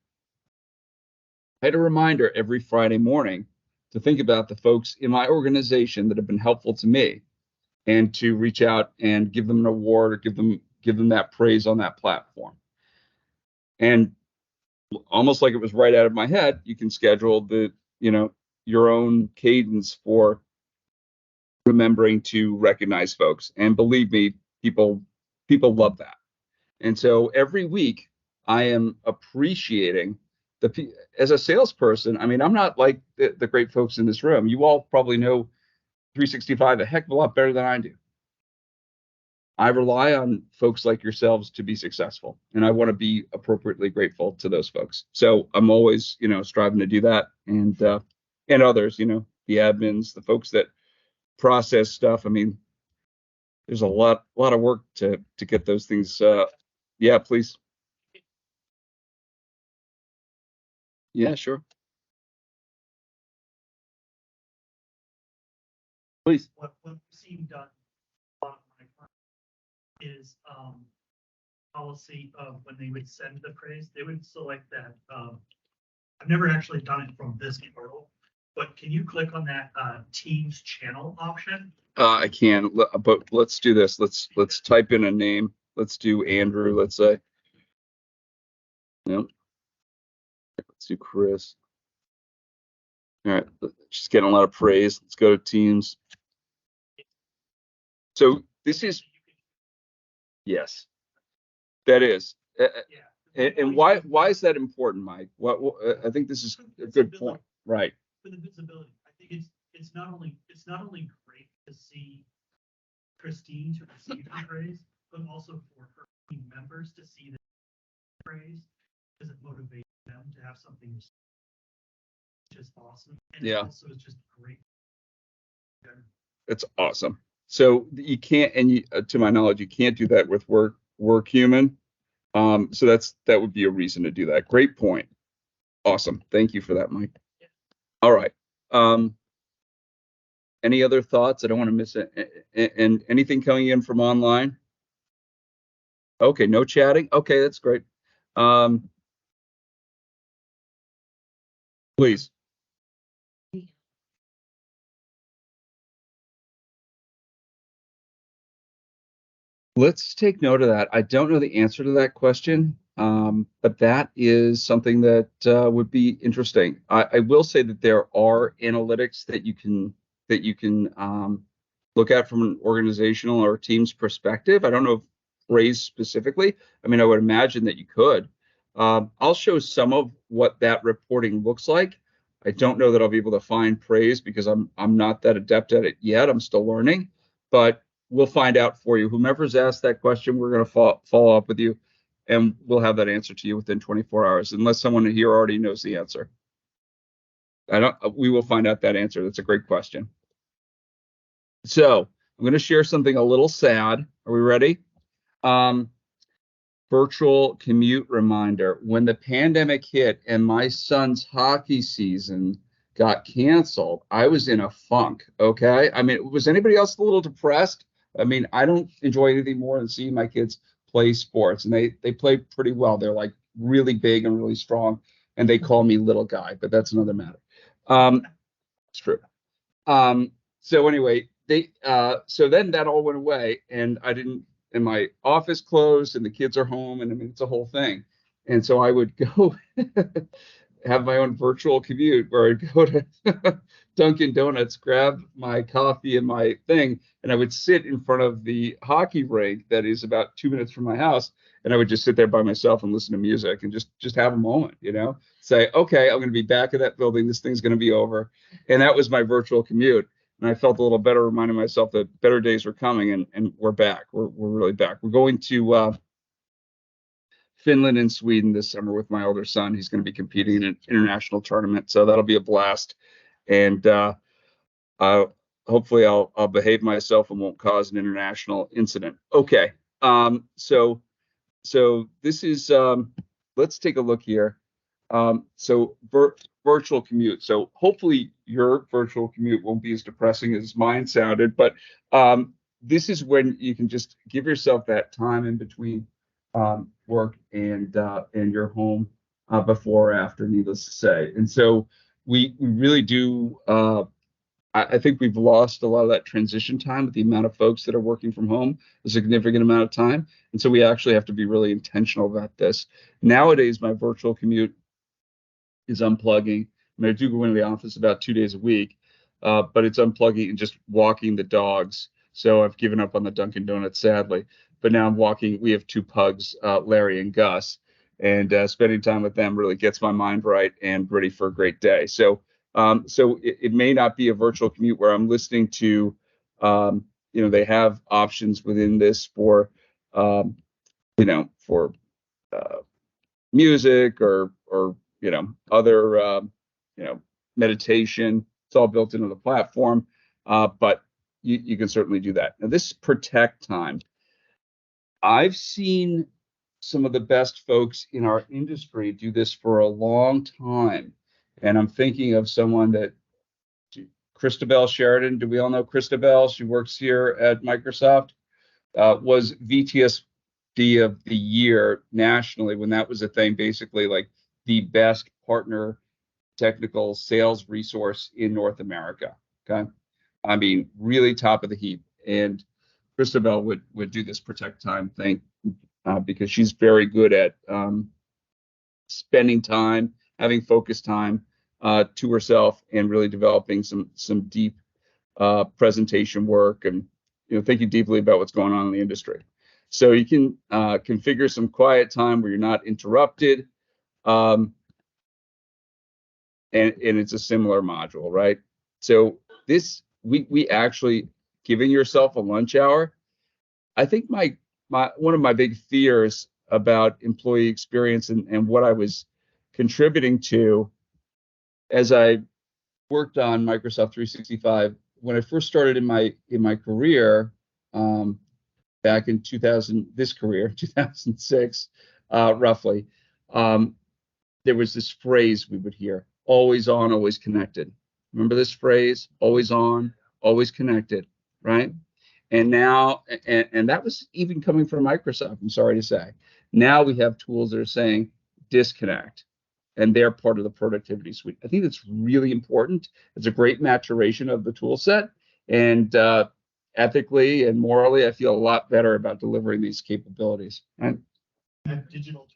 I had a reminder every Friday morning to think about the folks in my organization that have been helpful to me, and to reach out and give them an award or give them that praise on that platform. And almost like it was right out of my head, you can schedule your own cadence for remembering to recognize folks. And believe me, people love that. And so every week I am appreciating as a salesperson. I mean, I'm not like the great folks in this room. You all probably know 365 a heck of a lot better than I do. I rely on folks like yourselves to be successful, and I want to be appropriately grateful to those folks. So I'm always, striving to do that, and others, the admins, the folks that process stuff. I mean, there's a lot of work to get those things. Yeah, please. Yeah, sure. Please. What we've seen done a lot of my clients is policy of when they would send the praise, they would select that. I've never actually done it from this portal, but can you click on that Teams channel option? I can, but let's do this. Let's type in a name. Let's do Andrew. Let's say. Yep. Let's do Chris. All right, she's getting a lot of praise. Let's go to Teams. So this is, yes, that is. And why is that important, Mike? What I think this is a good point, right? For the visibility, I think it's not only great to see Christine to receive the praise, but also for her team members to see the praise, because it motivates them to have something which is awesome. And yeah, also it's just great. It's awesome. So you can't, and to my knowledge, you can't do that with work human. So that would be a reason to do that. Great point. Awesome. Thank you for that, Mike. Yeah. All right. Any other thoughts? I don't want to miss it. And anything coming in from online? Okay, no chatting. Okay, that's great. Please. Let's take note of that. I don't know the answer to that question, but that is something that would be interesting. I will say that there are analytics that you can look at from an organizational or team's perspective. I don't know if praise specifically. I mean, I would imagine that you could. I'll show some of what that reporting looks like. I don't know that I'll be able to find praise because I'm not that adept at it yet. I'm still learning, but we'll find out for you. Whomever's asked that question, we're going to follow up with you, and we'll have that answer to you within 24 hours, unless someone here already knows the answer. We will find out that answer. That's a great question. So I'm going to share something a little sad. Are we ready? Virtual commute reminder. When the pandemic hit and my son's hockey season got canceled, I was in a funk. Okay. I mean, was anybody else a little depressed? I mean, I don't enjoy anything more than seeing my kids play sports, and they play pretty well. They're like really big and really strong, and they call me little guy, but that's another matter. It's true. So anyway, so then that all went away, and and my office closed, and the kids are home, and I mean, it's a whole thing. And so I would go have my own virtual commute where I'd go to Dunkin' Donuts, grab my coffee and my thing, and I would sit in front of the hockey rink that is about 2 minutes from my house, and I would just sit there by myself and listen to music and just have a moment, say, okay, I'm going to be back at that building. This thing's going to be over. And that was my virtual commute. And I felt a little better, reminding myself that better days were coming, and we're back. We're really back. We're going to Finland and Sweden this summer with my older son. He's going to be competing in an international tournament, so that'll be a blast. And hopefully I'll behave myself and won't cause an international incident. Okay, so this is let's take a look here. Virtual commute. So hopefully your virtual commute won't be as depressing as mine sounded, but this is when you can just give yourself that time in between work and your home before or after, needless to say. And so we really do. I think we've lost a lot of that transition time with the amount of folks that are working from home, a significant amount of time. And so we actually have to be really intentional about this. Nowadays, my virtual commute is unplugging. I mean, I do go into the office about 2 days a week, but it's unplugging and just walking the dogs. So I've given up on the Dunkin' Donuts, sadly. But now I'm walking. We have two pugs, Larry and Gus, and spending time with them really gets my mind right and ready for a great day. So it may not be a virtual commute where I'm listening to, they have options within this for, for music or other, meditation. It's all built into the platform, but you can certainly do that. Now, this protect time. I've seen some of the best folks in our industry do this for a long time. And I'm thinking of someone that, Christabel Sheridan. Do we all know Christabel? She works here at Microsoft. Was VTSD of the year nationally when that was a thing, basically like the best partner technical sales resource in North America. Okay. I mean, really top of the heap. And Christabel would do this protect time thing because she's very good at spending time, having focused time to herself, and really developing some deep presentation work, and thinking deeply about what's going on in the industry. So you can configure some quiet time where you're not interrupted, and it's a similar module, right? So this we actually giving yourself a lunch hour. I think one of my big fears about employee experience and what I was contributing to as I worked on Microsoft 365 when I first started in my career, back in 2006, roughly. There was this phrase we would hear: always on, always connected. Remember this phrase? Always on, always connected, right? And now, and that was even coming from Microsoft, I'm sorry to say. Now we have tools that are saying disconnect, and they're part of the productivity suite. I think that's really important. It's a great maturation of the tool set, and ethically and morally, I feel a lot better about delivering these capabilities. Right? And digital tools.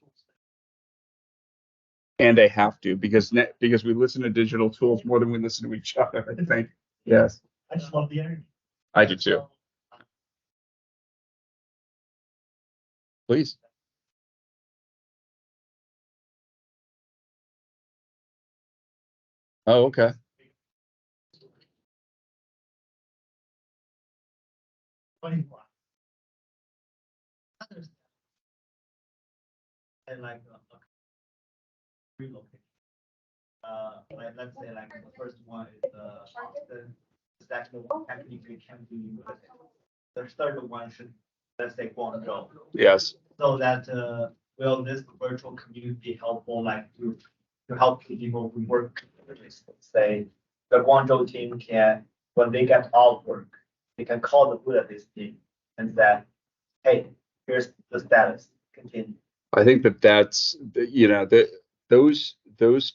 And they have to, because we listen to digital tools more than we listen to each other, I think. Yes. I just love the energy. I do too. Please. Oh, okay. And like relocate. Like let's say like the first one is Austin. It's actually one technically can be limited. The third one should, let's say, Guangzhou. Yes. So that will this virtual community helpful like to help people who work, say the Guangzhou team can, when they get off work, they can call the Budapest team and say, hey, here's the status, continue. I think that's, you know, that those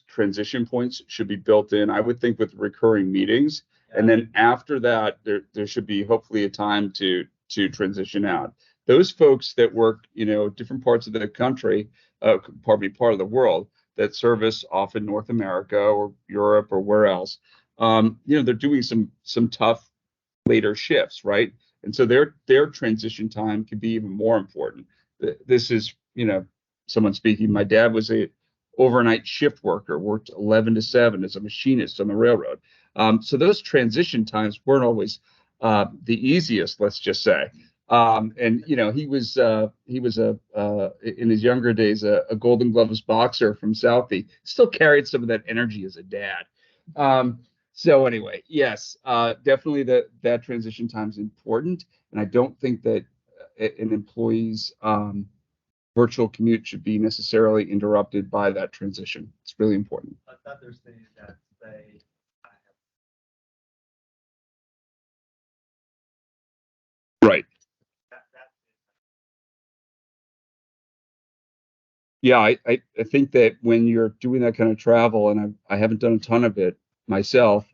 transition points should be built in. I would think with recurring meetings, and then after that, there should be hopefully a time to transition out. Those folks that work, you know, different parts of the country, part of the world that service often North America or Europe or where else, you know, they're doing some tough later shifts, right? And so their transition time can be even more important. This is, you know, someone speaking. My dad was a overnight shift worker, worked 11 to 7 as a machinist on the railroad. So those transition times weren't always the easiest, let's just say. And you know, he was in his younger days a Golden Gloves boxer from Southie. Still carried some of that energy as a dad. So anyway, yes, definitely that transition time is important, and I don't think that an employee's virtual commute should be necessarily interrupted by that transition. It's really important. Another thing that they Right. Yeah, I think that when you're doing that kind of travel, and I haven't done a ton of it myself,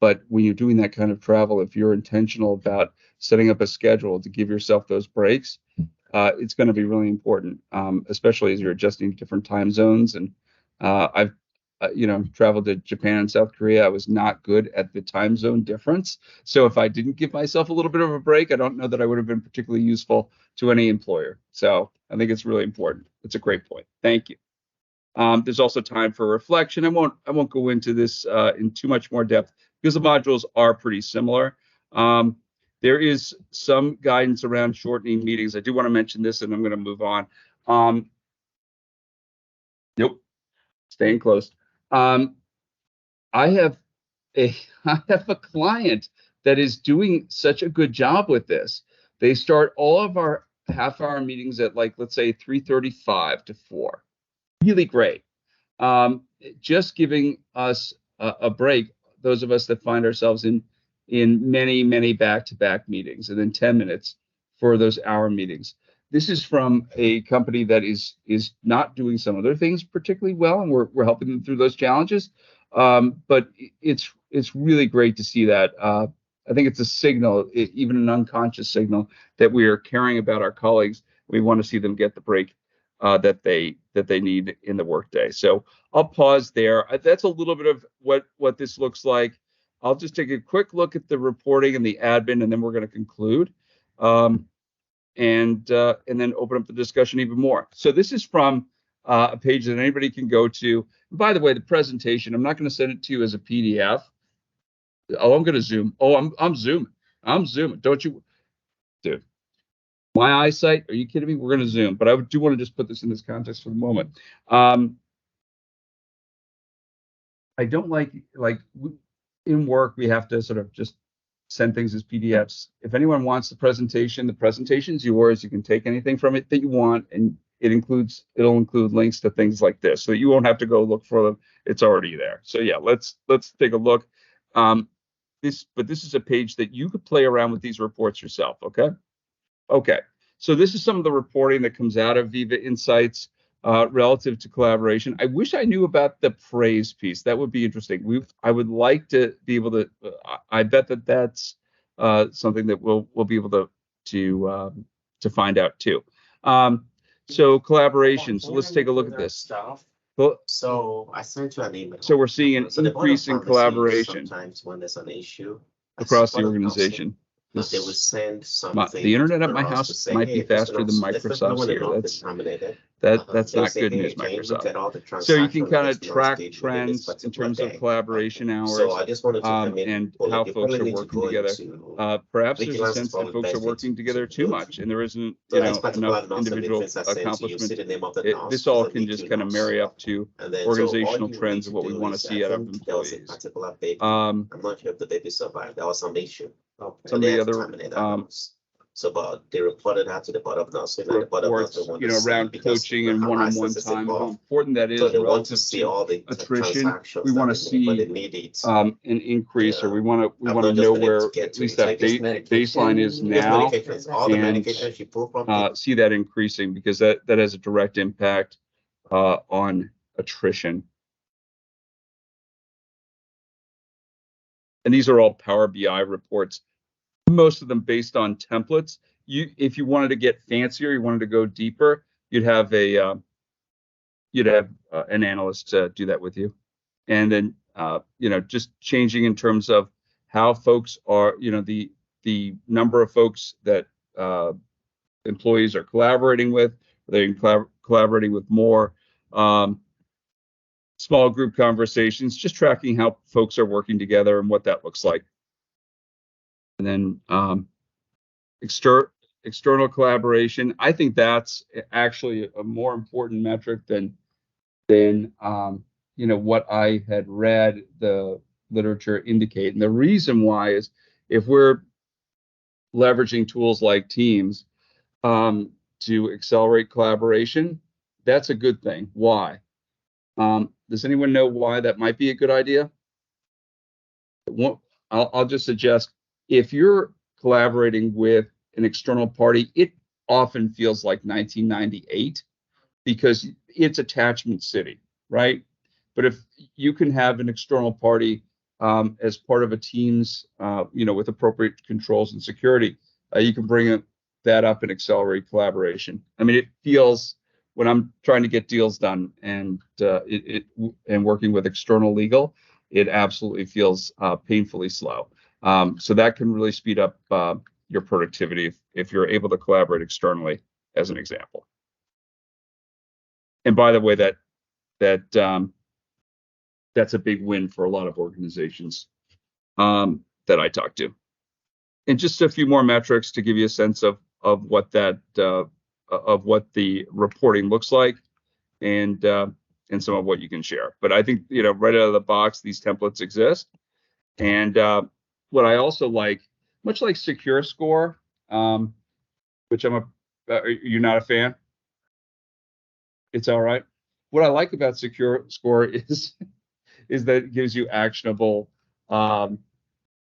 but when you're doing that kind of travel, if you're intentional about setting up a schedule to give yourself those breaks, it's going to be really important, especially as you're adjusting to different time zones. And I've, you know, traveled to Japan and South Korea. I was not good at the time zone difference. So if I didn't give myself a little bit of a break, I don't know that I would have been particularly useful to any employer. So I think it's really important. It's a great point. Thank you. There's also time for reflection. I won't go into this in too much more depth because the modules are pretty similar. There is some guidance around shortening meetings. I do want to mention this, and I'm going to move on. Nope, staying close. I have I have a client that is doing such a good job with this. They start all of our half-hour meetings at, like, let's say 3:35 to 4. Really great. Just giving us a break, those of us that find ourselves in many back-to-back meetings, and then 10 minutes for those hour meetings. This is from a company that is not doing some other things particularly well, and we're helping them through those challenges. But it's really great to see that. I think it's a signal, even an unconscious signal, that we are caring about our colleagues. We want to see them get the break that they need in the workday. So I'll pause there. That's a little bit of what this looks like. I'll just take a quick look at the reporting and the admin, and then we're going to conclude, and then open up the discussion even more. So this is from a page that anybody can go to. And by the way, the presentation, I'm not going to send it to you as a PDF. Oh, I'm going to zoom. Oh, I'm zooming. I'm zooming. Don't you, dude? My eyesight? Are you kidding me? We're going to zoom, but I do want to just put this in this context for the moment. I don't like in work we have to sort of just send things as PDFs. If anyone wants the presentation's yours. You can take anything from it that you want, and it'll include links to things like this, so you won't have to go look for them. It's already there. So yeah, let's take a look. This is a page that you could play around with these reports yourself. Okay, so this is some of the reporting that comes out of Viva Insights relative to collaboration. I wish I knew about the praise piece. That would be interesting. I would like to be able to. I bet that's something that we'll be able to find out too. So collaboration. So let's take a look at this. Well, So I sent you an email. so we're seeing an increase in collaboration sometimes when there's an issue across the organization. They would send something. The internet at my for us to house say, might hey, be faster than Microsoft's here. That's They'll not say, good hey, news, can you look Microsoft. at all the So you can transactions kind of Mr. Ross track did within this trends in particular terms of day? collaboration hours, So I just wanted to come in and pull how it. You folks probably are need to working go together. into Perhaps there's a vigilance is sense that probably folks are best way working to together too go much, to. and there isn't, So this particular enough nurse, the individual reference I sent to you, accomplishment. see the name of the nurse. This all It's a can just V2 kind of nurse. marry up to And then, so all organizational you trends need of to what we do want to is, see I out of think there was a employees. particular baby. Um, I'm not sure if the baby survived. There was some issue. some So of they the had to other terminate that nurse. So, but they reported that to the board of nursing, and the board of nursing reports, wanted to see around because coaching the and harassers one-on-one is time, how involved. important that So is they want to relative see to all the attrition. transactions We want to that they need, but they see need it. an increase, or we want I've to not just know been able where to get at to least it. that Like this baseline is Yes, now, medications, all the and medications you pull from see that increasing, because that has a direct impact on attrition. And these are all Power BI reports, most of them based on templates. If you wanted to get fancier, you wanted to go deeper, you'd have an analyst do that with you. And then just changing in terms of how folks are, the number of folks that employees are collaborating with. They're collaborating with more. Small group conversations, just tracking how folks are working together and what that looks like. And then external collaboration. I think that's actually a more important metric than what I had read the literature indicate. And the reason why is, if we're leveraging tools like Teams to accelerate collaboration, that's a good thing. Why? Does anyone know why that might be a good idea? I'll just suggest, if you're collaborating with an external party, it often feels like 1998, because it's attachment city, right? But if you can have an external party as part of a Teams, with appropriate controls and security, you can bring that up and accelerate collaboration. I mean, it feels, when I'm trying to get deals done and working with external legal, it absolutely feels painfully slow. So that can really speed up your productivity if you're able to collaborate externally, as an example. And by the way, that's a big win for a lot of organizations that I talk to. And just a few more metrics to give you a sense of what what the reporting looks like, and some of what you can share. But I think, right out of the box, these templates exist. And what I also like, much like Secure Score, which you're not a fan? It's all right. What I like about Secure Score is that it gives you actionable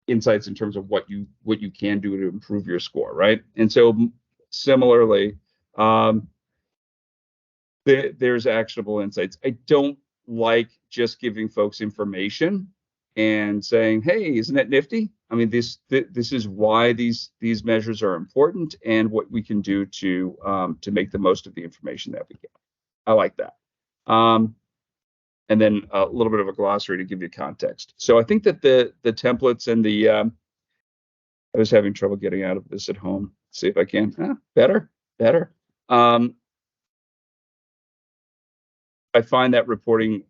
insights in terms of what you can do to improve your score, right? And so similarly, there's actionable insights. I don't like just giving folks information and saying, hey, isn't that nifty? I mean, this is why these measures are important, and what we can do to make the most of the information that we get. I like that. And then a little bit of a glossary to give you context. So I think that the templates and I was having trouble getting out of this at home. See if I can. Better. I find that reporting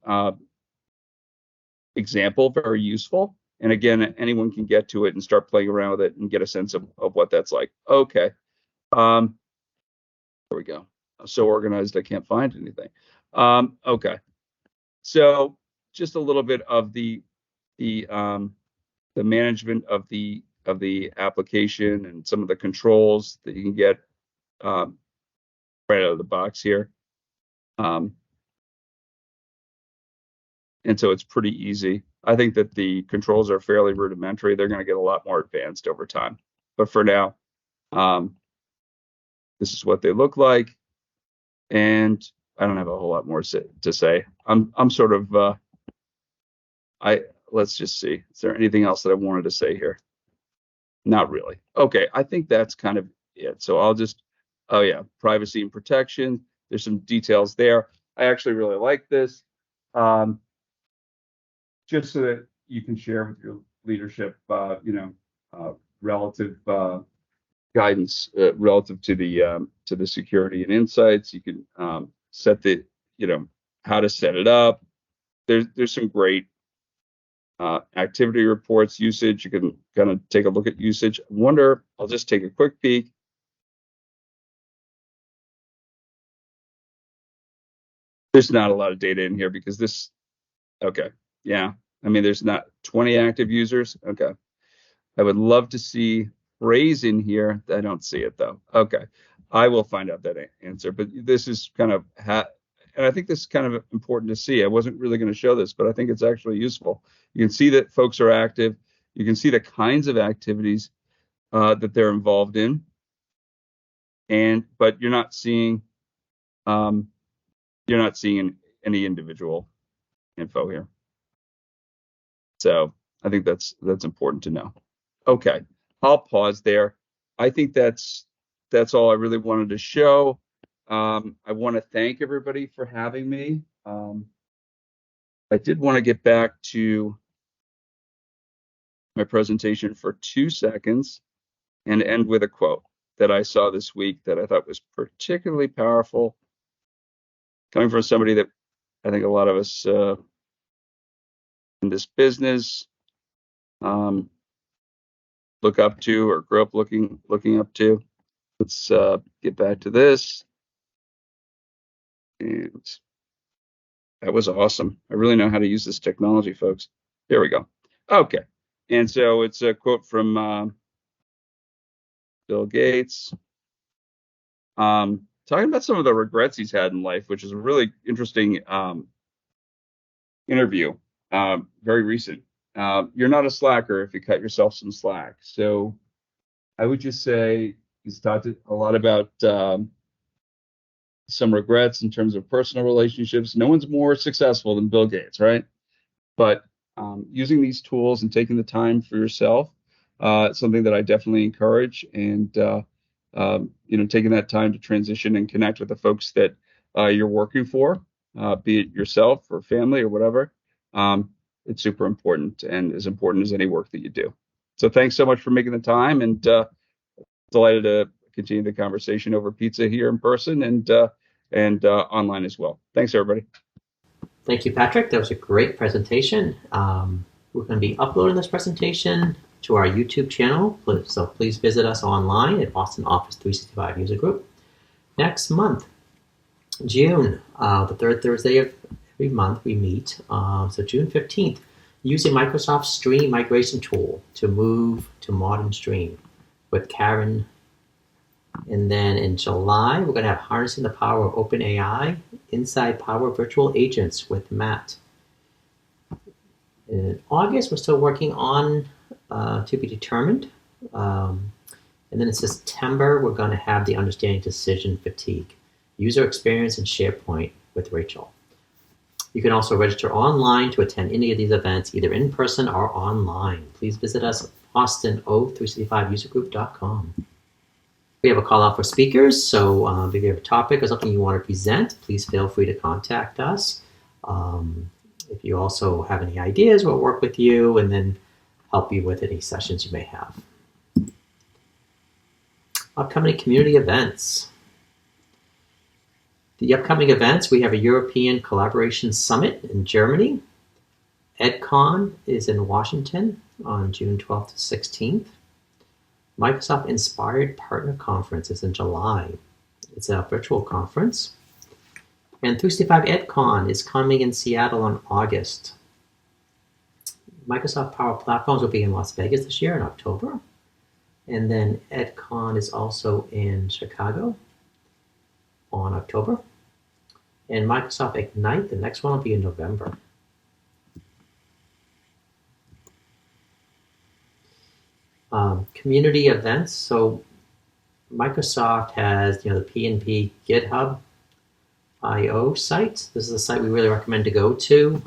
example very useful. And again, anyone can get to it and start playing around with it and get a sense of what that's like. Okay. There we go. I'm so organized, I can't find anything. Okay. So just a little bit of the management of the application and some of the controls that you can get right out of the box here. And so it's pretty easy. I think that the controls are fairly rudimentary. They're going to get a lot more advanced over time. But for now, this is what they look like. And I don't have a whole lot more to say. I'm sort of let's just see. Is there anything else that I wanted to say here? Not really. Okay, I think that's kind of it. So I'll just, oh yeah, privacy and protection. There's some details there. I actually really like this. Just so that you can share with your leadership, relative guidance relative to the security and insights. You can set the, how to set it up. There's some great activity reports, usage. You can kind of take a look at usage. I'll just take a quick peek. There's not a lot of data in here because okay, yeah. I mean, there's not 20 active users. Okay. I would love to see Raise in here. I don't see it though. Okay. I will find out that answer, but this is kind of, and I think this is kind of important to see. I wasn't really going to show this, but I think it's actually useful. You can see that folks are active. You can see the kinds of activities that they're involved in, but you're not seeing any individual info here. So I think that's important to know. Okay, I'll pause there. I think that's all I really wanted to show. I want to thank everybody for having me. I did want to get back to my presentation for 2 seconds and end with a quote that I saw this week that I thought was particularly powerful, coming from somebody that I think a lot of us in this business look up to or grew up looking up to. Let's get back to this. And that was awesome. I really know how to use this technology, folks. There we go. Okay. And so it's a quote from Bill Gates, talking about some of the regrets he's had in life, which is a really interesting interview, very recent. You're not a slacker if you cut yourself some slack. So I would just say he's talked a lot about some regrets in terms of personal relationships. No one's more successful than Bill Gates, right? But using these tools and taking the time for yourself, something that I definitely encourage, and taking that time to transition and connect with the folks that you're working for, be it yourself or family or whatever. It's super important, and as important as any work that you do. So thanks so much for making the time, and delighted to continue the conversation over pizza here in person and online as well. Thanks, everybody. Thank you, Patrick. That was a great presentation. We're going to be uploading this presentation to our YouTube channel, so please visit us online at Boston Office 365 User Group. Next month, June, the third Thursday of every month we meet, so June 15th, using Microsoft Stream migration tool to move to modern Stream with Karen. And then in July, we're going to have Harnessing the Power of OpenAI Inside Power Virtual Agents with Matt. In August, we're still working on to be determined. And then in September, we're going to have the Understanding Decision Fatigue, User Experience in SharePoint with Rachel. You can also register online to attend any of these events, either in person or online. Please visit us at boston365usergroup.com. We have a call out for speakers, so if you have a topic or something you want to present, please feel free to contact us. If you also have any ideas, we'll work with you and then help you with any sessions you may have. Upcoming community events. The upcoming events, we have a European Collaboration Summit in Germany. EdCon is in Washington on June 12th to 16th. Microsoft Inspired Partner Conference is in July. It's a virtual conference. And 365 EdCon is coming in Seattle in August. Microsoft Power Platforms will be in Las Vegas this year in October. And then EdCon is also in Chicago on October. And Microsoft Ignite, the next one will be in November. Community events. So Microsoft has, the PNP GitHub IO site. This is a site we really recommend to go to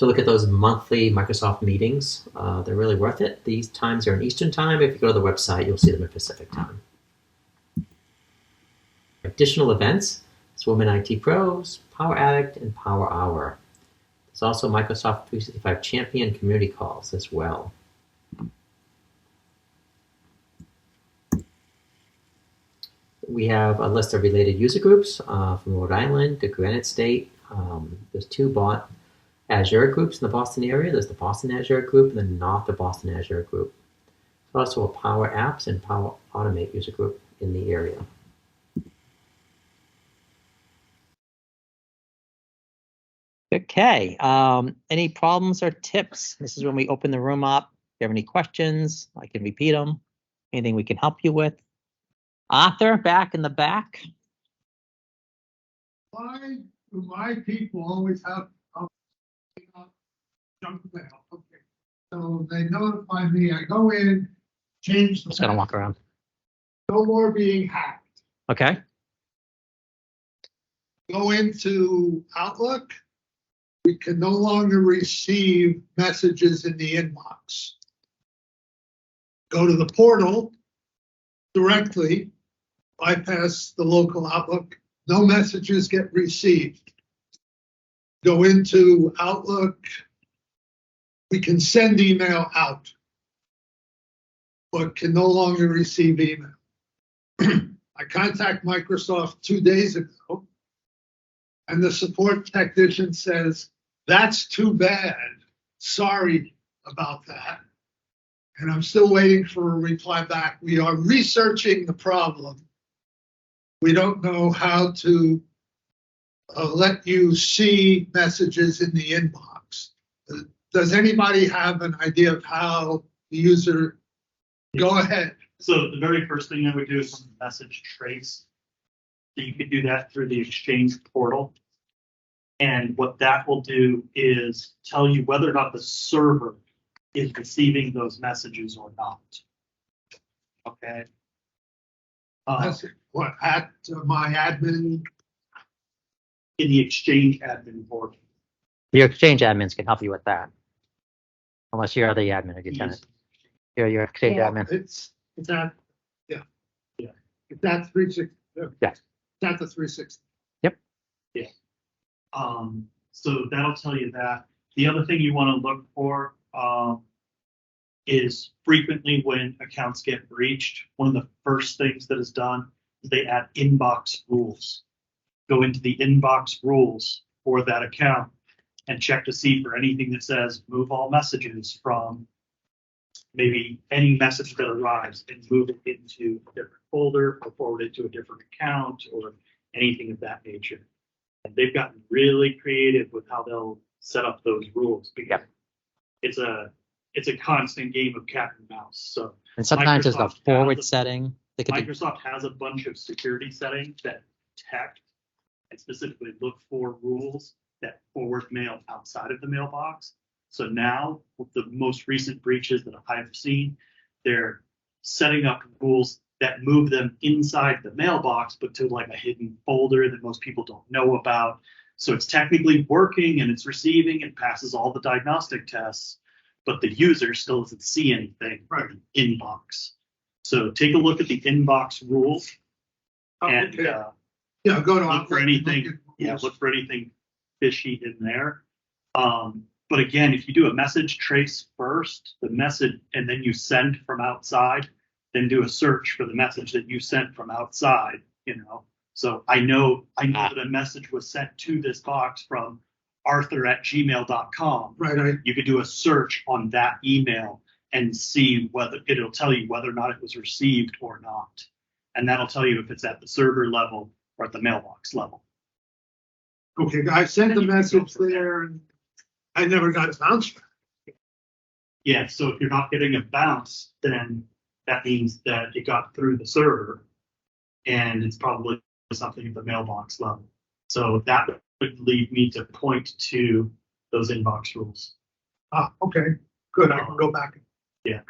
look at those monthly Microsoft meetings. They're really worth it. These times are in Eastern time. If you go to the website, you'll see them in Pacific time. Additional events. It's Women IT Pros, Power Addict, and Power Hour. There's also Microsoft 365 Champion community calls as well. we have a list of related user groups from Rhode Island to Granite State. There's 2 Azure groups in the Boston area. There's the Boston Azure group and the North of Boston Azure group. There's also a Power Apps and Power Automate user group in the area. Okay, any problems or tips? This is when we open the room up. If you have any questions, I can repeat them. Anything we can help you with? Arthur, back in the back. Why do my people always have junk mail? Okay, so they notify me, I go in, change the. Just gonna walk around. No more being hacked. Okay. Go into Outlook, we can no longer receive messages in the inbox. Go to the portal directly, bypass the local Outlook, no messages get received. Go into Outlook, we can send email out, but can no longer receive email. I contact Microsoft 2 days ago, and the support technician says, that's too bad. Sorry about that. And I'm still waiting for a reply back. We are researching the problem. We don't know how to let you see messages in the inbox. Does anybody have an idea of how the user, go ahead. So the very first thing I would do is message trace. So you could do that through the Exchange portal. And what that will do is tell you whether or not the server is receiving those messages or not. Okay. What, at my admin? In the Exchange admin portal. Your Exchange admins can help you with that. Unless you're the admin of your tenant. You're your Exchange admin. It's at, yeah. It's at 360. Yeah. It's at the 360. Yep. Yeah. So that'll tell you that. The other thing you want to look for is frequently when accounts get breached, one of the first things that is done is they add inbox rules. Go into the inbox rules for that account and check to see for anything that says move all messages from maybe any message that arrives and move it into a different folder or forward it to a different account or anything of that nature. And they've gotten really creative with how they'll set up those rules because it's a constant game of cat and mouse. So and sometimes there's a forward setting. Microsoft has a bunch of security settings that detect and specifically look for rules that forward mail outside of the mailbox. So now with the most recent breaches that I've seen, they're setting up rules that move them inside the mailbox, but to like a hidden folder that most people don't know about. So it's technically working and it's receiving and passes all the diagnostic tests, but the user still doesn't see anything in the inbox. So take a look at the inbox rules and go to look for anything. Look for anything fishy in there. But again, if you do a message trace first, the message, and then you send from outside, then do a search for the message that you sent from outside, So I know that a message was sent to this box from arthur@gmail.com. Right. You could do a search on that email and see whether it'll tell you whether or not it was received or not. And that'll tell you if it's at the server level or at the mailbox level. Okay, I sent the message there and I never got a bounce back. Yeah, so if you're not getting a bounce, then that means that it got through the server and it's probably something at the mailbox level. So that would lead me to point to those inbox rules. Okay, good. I can go back. Yeah.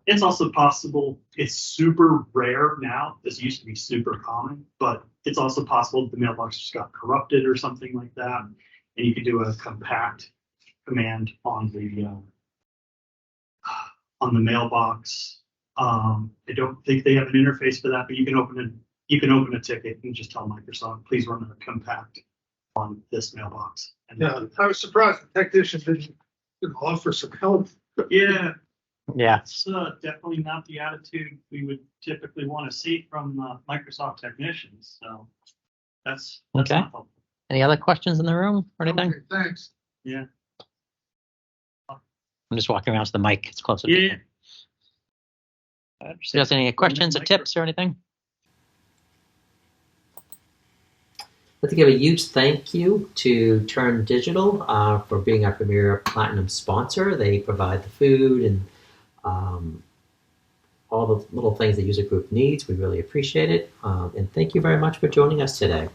It's also possible, it's super rare now. This used to be super common, but it's also possible that the mailbox just got corrupted or something like that. And you could do a compact command on the mailbox. I don't think they have an interface for that, but you can open a ticket and just tell Microsoft, please run a compact on this mailbox. And I was surprised the technician didn't offer some help. Yeah. Yeah. It's definitely not the attitude we would typically want to see from Microsoft technicians. So that's Okay. not helpful. Any other questions in the room or anything? Okay, thanks. Yeah. I'm just walking around to the mic. It's closer. Yeah. You guys any questions or tips or anything? I'd like to give a huge thank you to Turn Digital for being our premier platinum sponsor. They provide the food and all the little things the user group needs. We really appreciate it. And thank you very much for joining us today.